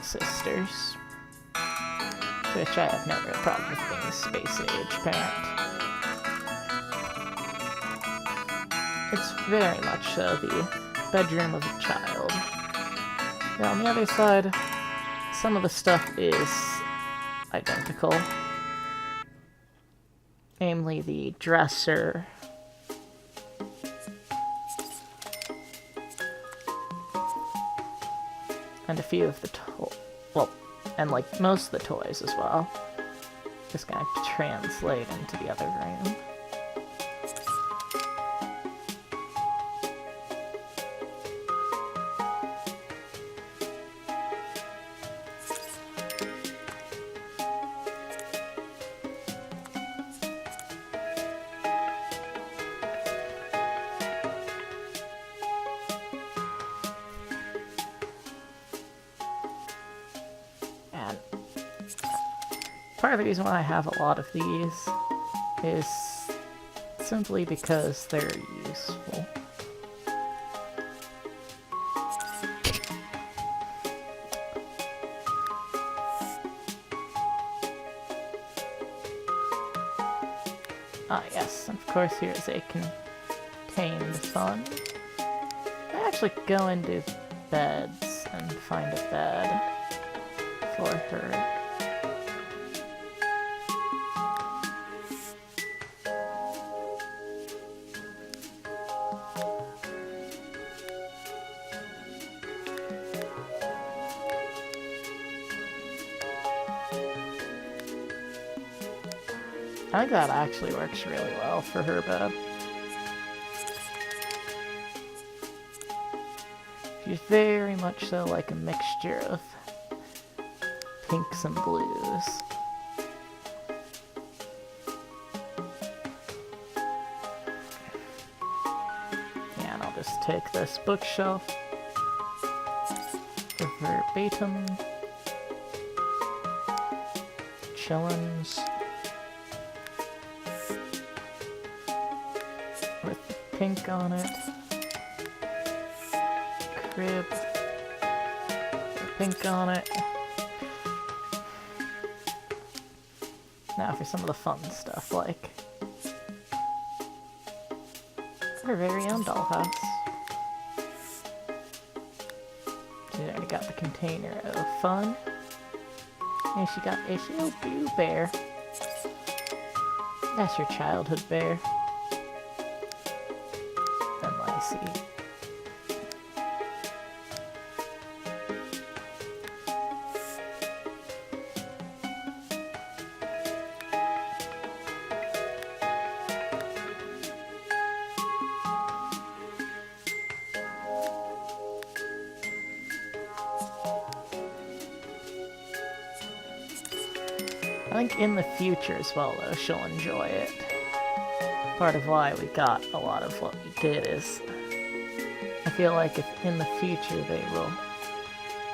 sisters. Which I have no real problem with being a space age parent. It's very much so the bedroom of a child. Yeah, on the other side, some of the stuff is identical. Namely the dresser. And a few of the well, and like most of the toys as well. Just gonna translate into the other room. And part of the reason why I have a lot of these is simply because they're useful. Ah yes, and of course here is a contained fun. I actually go into beds and find a bed for her. I think that actually works really well for her bed. She's very much so like a mixture of pinks and blues. Yeah, and I'll just take this bookshelf verbatim. Chillins. With pink on it. Crib. With pink on it. Now for some of the fun stuff, like her very own dollhouse. She's already got the container of fun. And she got a little blue bear. That's your childhood bear. And Lacey. I think in the future as well, though, she'll enjoy it. Part of why we got a lot of what we did is I feel like if in the future they will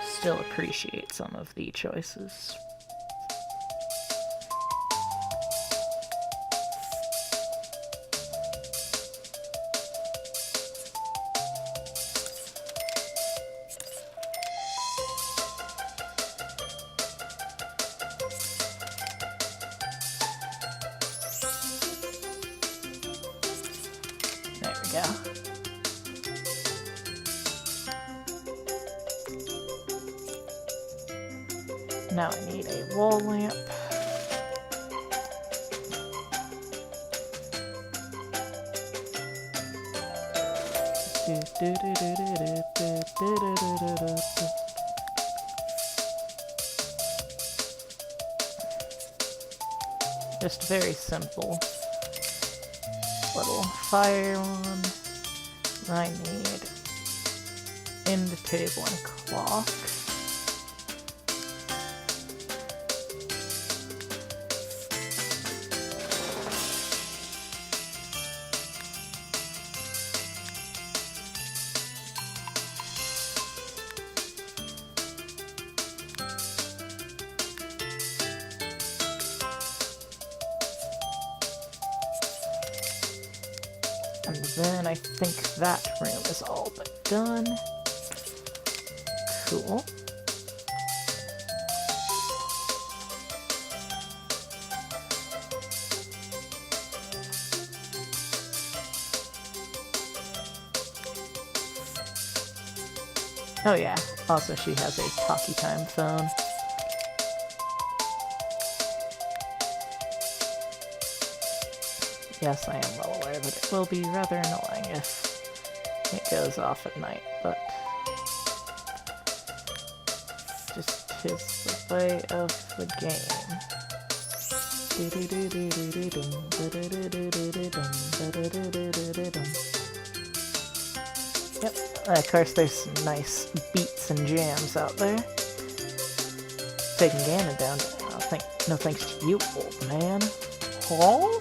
still appreciate some of the choices. There we go. Now I need a wall lamp. Just very simple. Little fire one. I need end table and clock. And then I think that room is all but done. Cool. Oh yeah, also she has a Talkie Time phone. Yes, I am well aware that it will be rather annoying if it goes off at night, but just is the way of the game. Yep, of course there's some nice beats and jams out there. Taking Ganon down, no thanks to you, old man. Huh?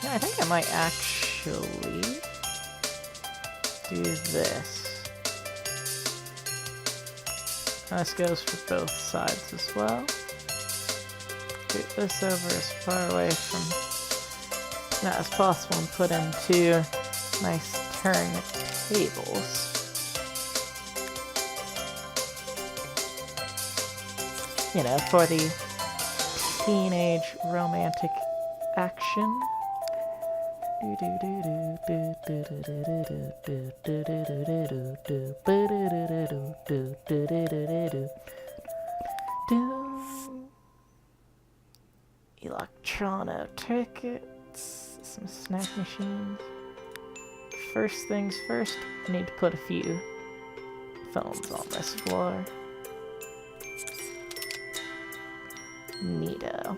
Yeah, I think I might actually do this. This goes for both sides as well. Get this over as far away from that as possible and put in two nice turntables. You know, for the teenage romantic action. Electrono tickets, some snack machines. First things first, I need to put a few phones on this floor. Neato.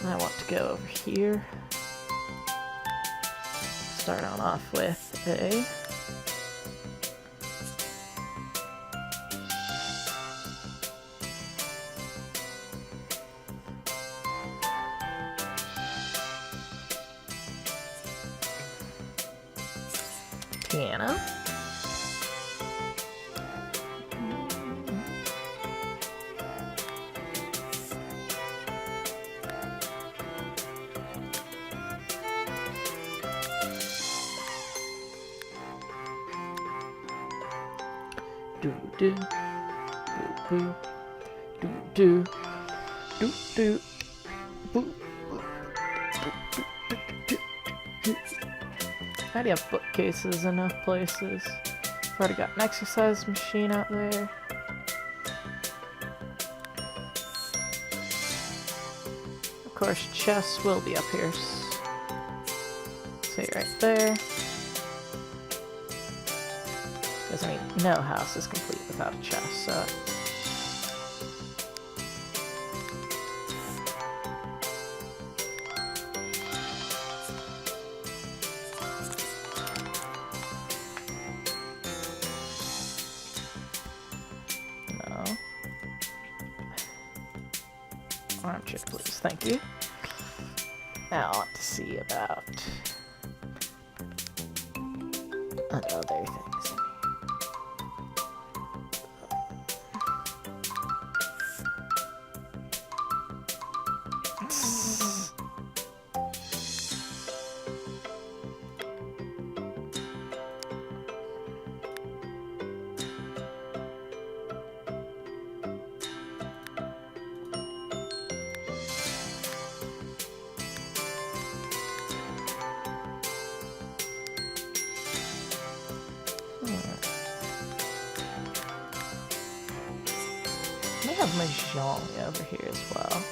I want to go over here. Start on off with a piano. Do do boo boo do do do boo. I already have bookcases enough places. I've already got an exercise machine out there. Of course, chess will be up here. See right there. Because, I mean, no house is complete without a chest, so... No. Orange chick, please. Thank you. Now, I want to see about... other things. I may have Mahjong over here as well.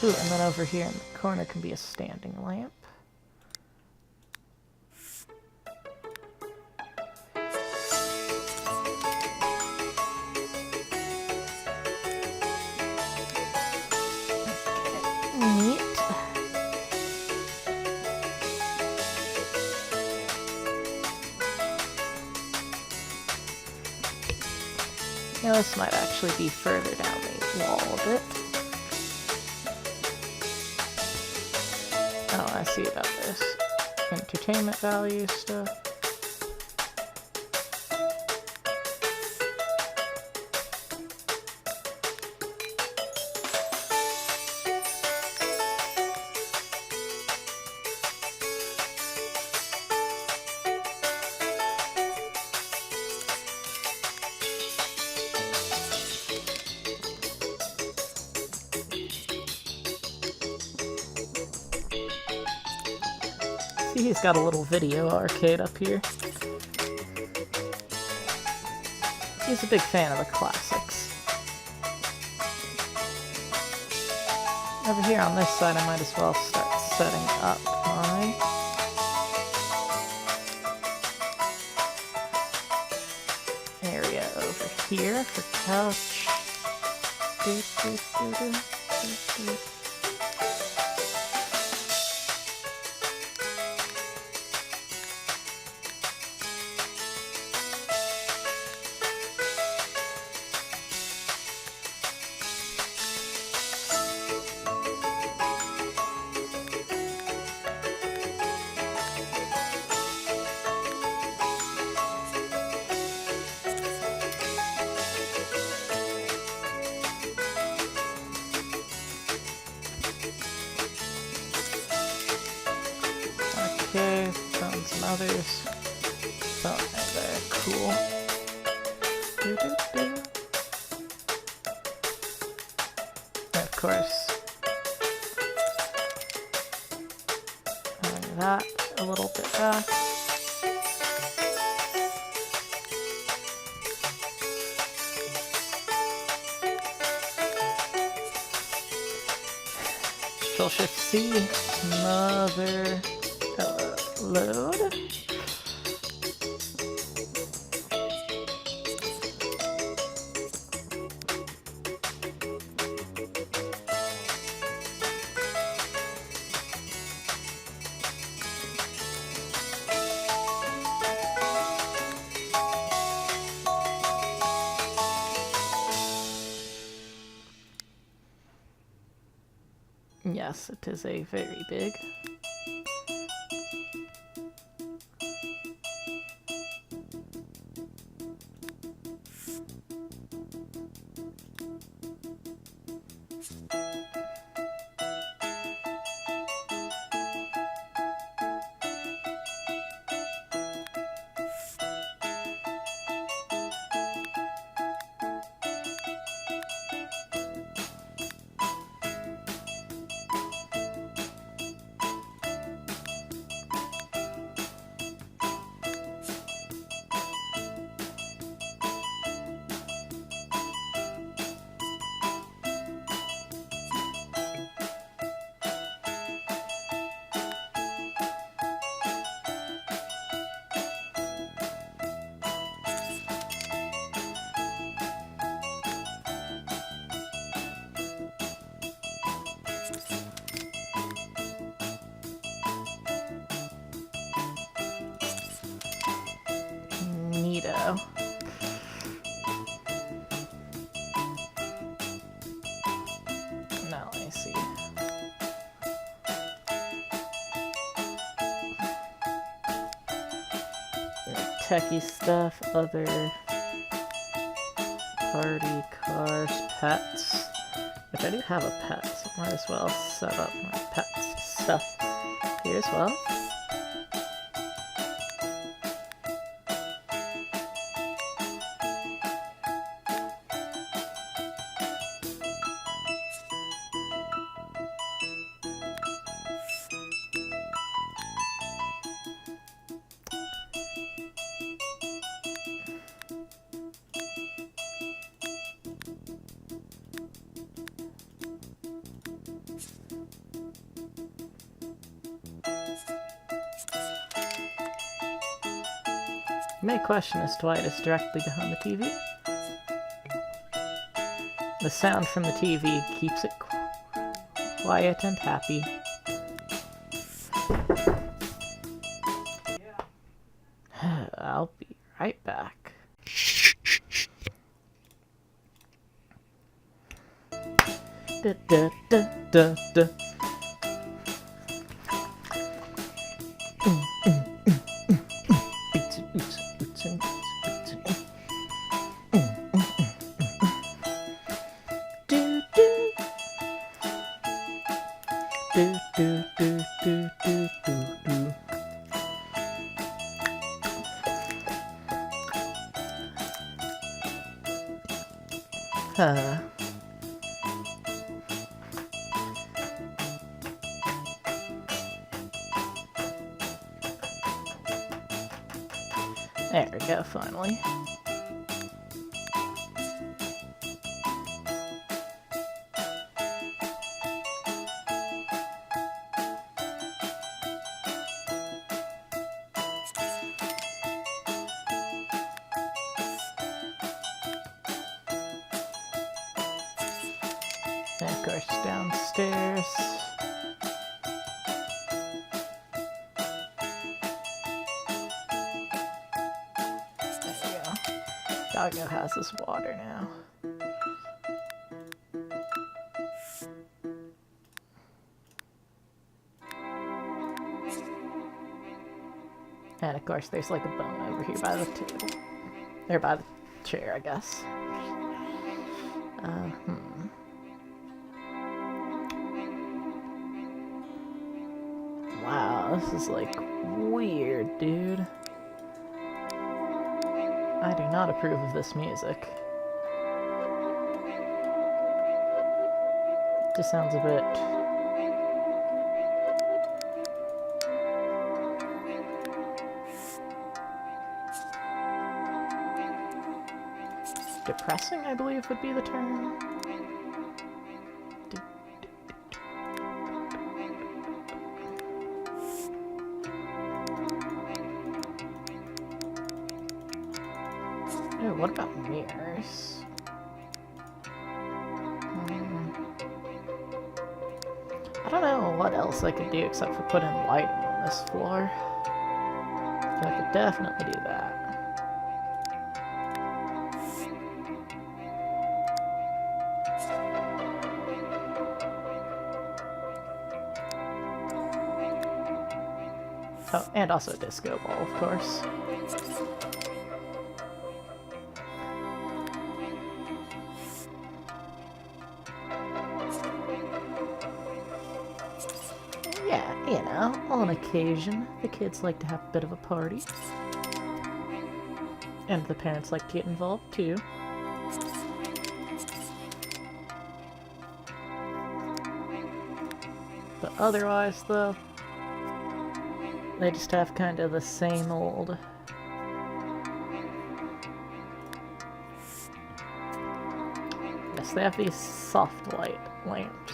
Ooh, and then over here in the corner can be a standing lamp. Now this might actually be further down the wall a bit. Oh, I see about this. Entertainment value stuff. He's got a little video arcade up here. He's a big fan of the classics. Over here on this side, I might as well start setting up my area over here for couch. Okay, found some others. Oh, they're cool. And of course, bring that a little bit back. Control Shift C, mother. Load. Yes, it is a very big. Neato. Now let me see. Techie stuff, other party cars, pets. Which I do have a pet, so might as well set up my pets stuff here as well. You may question as to why it is directly behind the TV. The sound from the TV keeps it quiet and happy. I'll be right back. Da, da, da, da, da. Boots and boots, boots and boots, boots and do do do do do do do do do. Huh. There we go, finally. And of course, downstairs. There we go. Doggo has his water now. And of course, there's like a bone over here by the table. Or by the chair, I guess. Wow, this is like weird, dude. I do not approve of this music. Just sounds a bit... depressing, I believe would be the term. Ooh, what about mirrors? I don't know what else I could do except for put in lighting on this floor. But I could definitely do that. Oh, and also a disco ball, of course. Yeah, you know, on occasion, the kids like to have a bit of a party. And the parents like to get involved, too. But otherwise, though, they just have kind of the same old... Yes, they have these soft light lamps.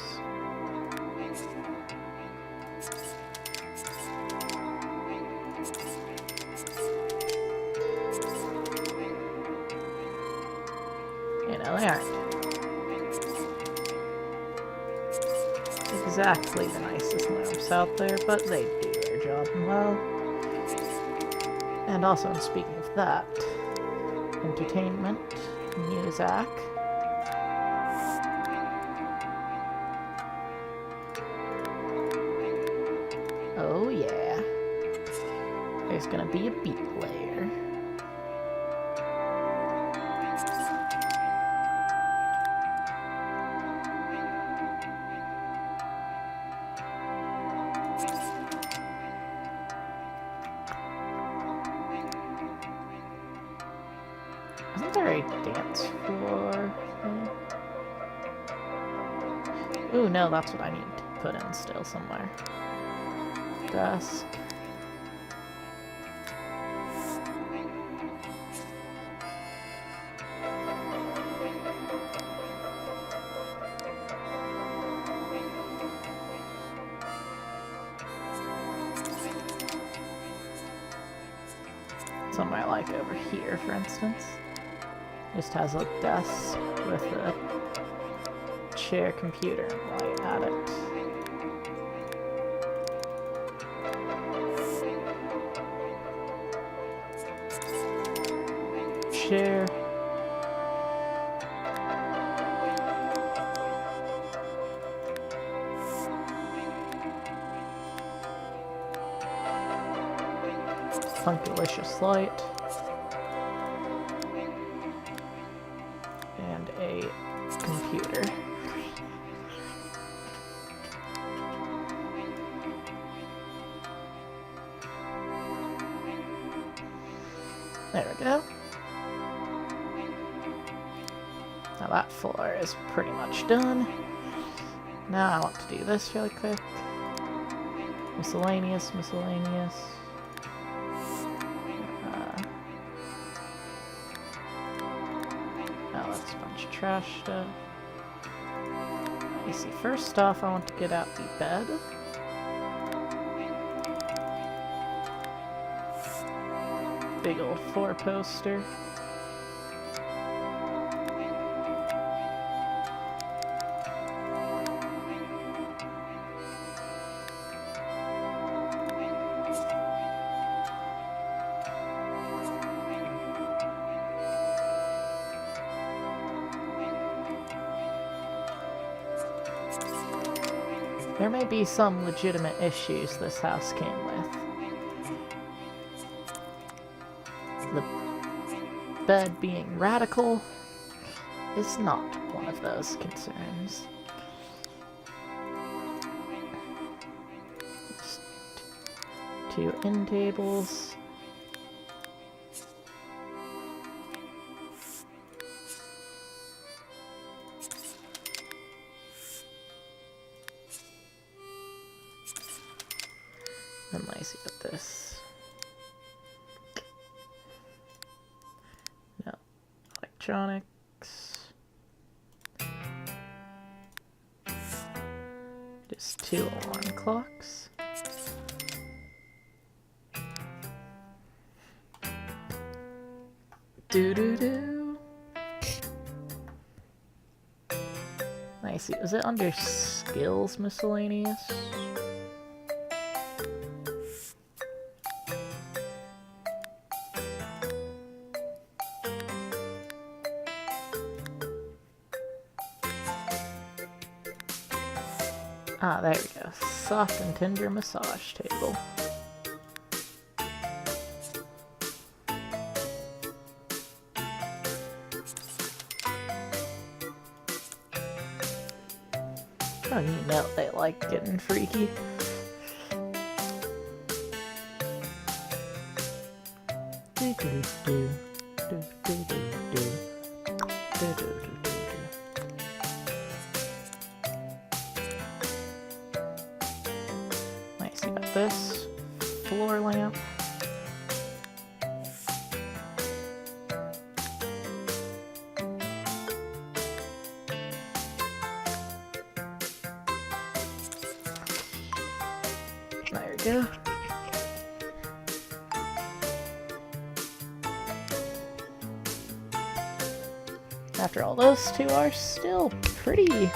You know, they aren't exactly the nicest lamps out there, but they do their job well. And also, speaking of that, entertainment, music. Oh yeah. There's gonna be a beat layer. Isn't there a dance floor thing? Ooh, no, that's what I need to put in still somewhere. Desk. Somewhere like over here, for instance. Just has a desk with a chair, computer, and light at it. Chair. Funkalicious light. And a computer. There we go. Now that floor is pretty much done. Now I want to do this really quick. Miscellaneous, miscellaneous. Oh, that's a bunch of trash stuff. You see, first off, I want to get out the bed. Big old 4-poster. There may be some legitimate issues this house came with. The bed being radical is not one of those concerns. Just 2 end tables. And lazy with this. No. Electronics. Just 2 alarm clocks. Doo-doo-doo. Nice. Was it under skills miscellaneous? Ah, there we go. Soft and tender massage table. Oh, you know they like getting freaky. Do-do-do. Do-do-do-do. Do-do-do-do. Nice, you got this floor lamp. There we go. After all, those 2 are still pretty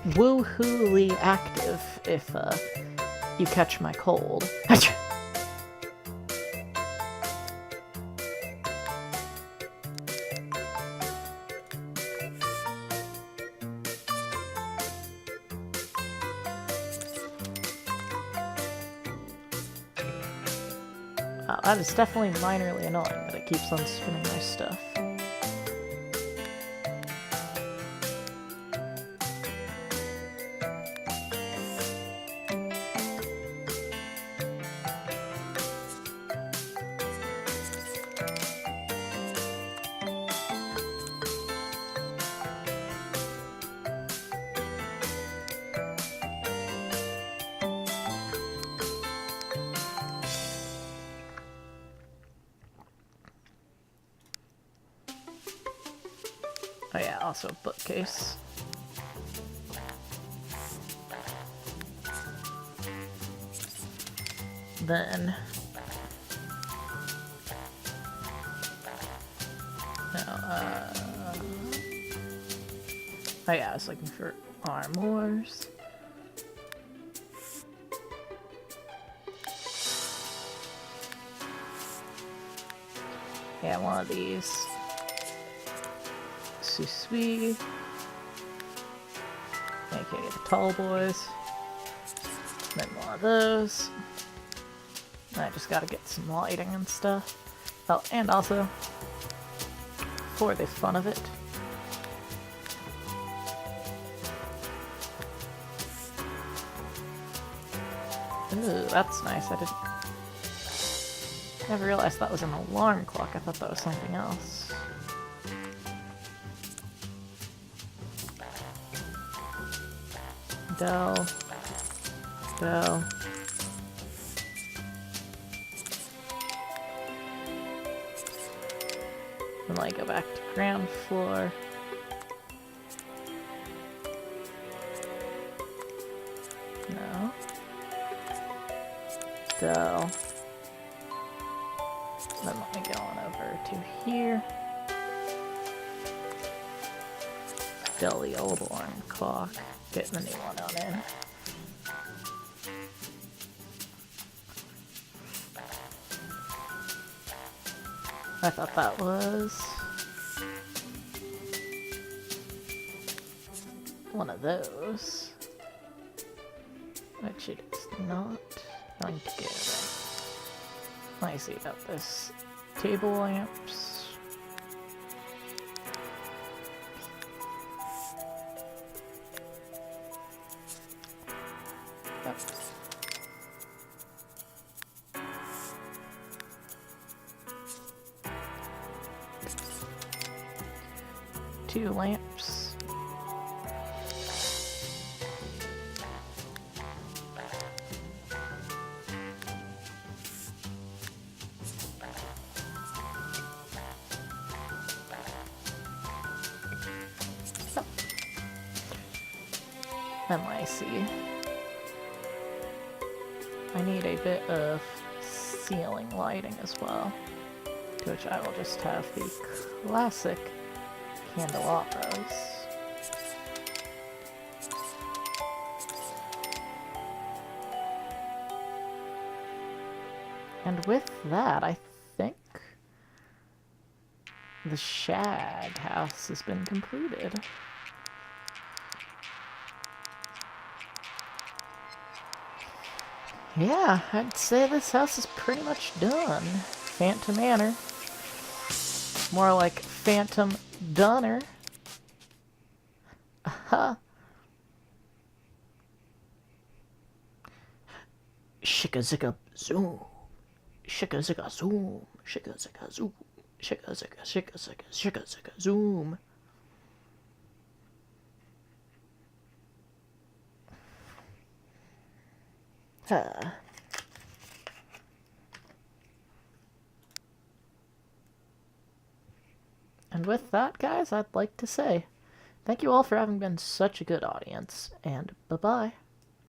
woohooly active if you catch my cold. That is definitely minorly annoying that it keeps on spinning my stuff. Oh yeah, also a bookcase. Then... oh yeah, I was looking for armoires. Yeah, one of these. Sous-Vide. AKA the tall boys. Then one of those. I just gotta get some lighting and stuff. Oh, and also, for the fun of it, ooh, that's nice. I didn't. Never realized that was an alarm clock. I thought that was something else. Dell. Dell. Then I go back to ground floor. No. Dell. Then let me go on over to here. Dell the old alarm clock. Get the new one on in. I thought that was one of those, which it is not going to get. Let me see about this. Table lamps. Yep. 2 lamps. Oh. And I see. I need a bit of ceiling lighting as well, to which I will just have the classic candelabras. And with that, I think the Shag house has been completed. Yeah, I'd say this house is pretty much done. Phantom Manor. More like Phantom Dunner. Aha. Shika zika zoom. Shika zika zoom. Shika zika zoom. Shika zika shika zika shika zika zoom. Huh. And with that, guys, I'd like to say thank you all for having been such a good audience, and bye-bye.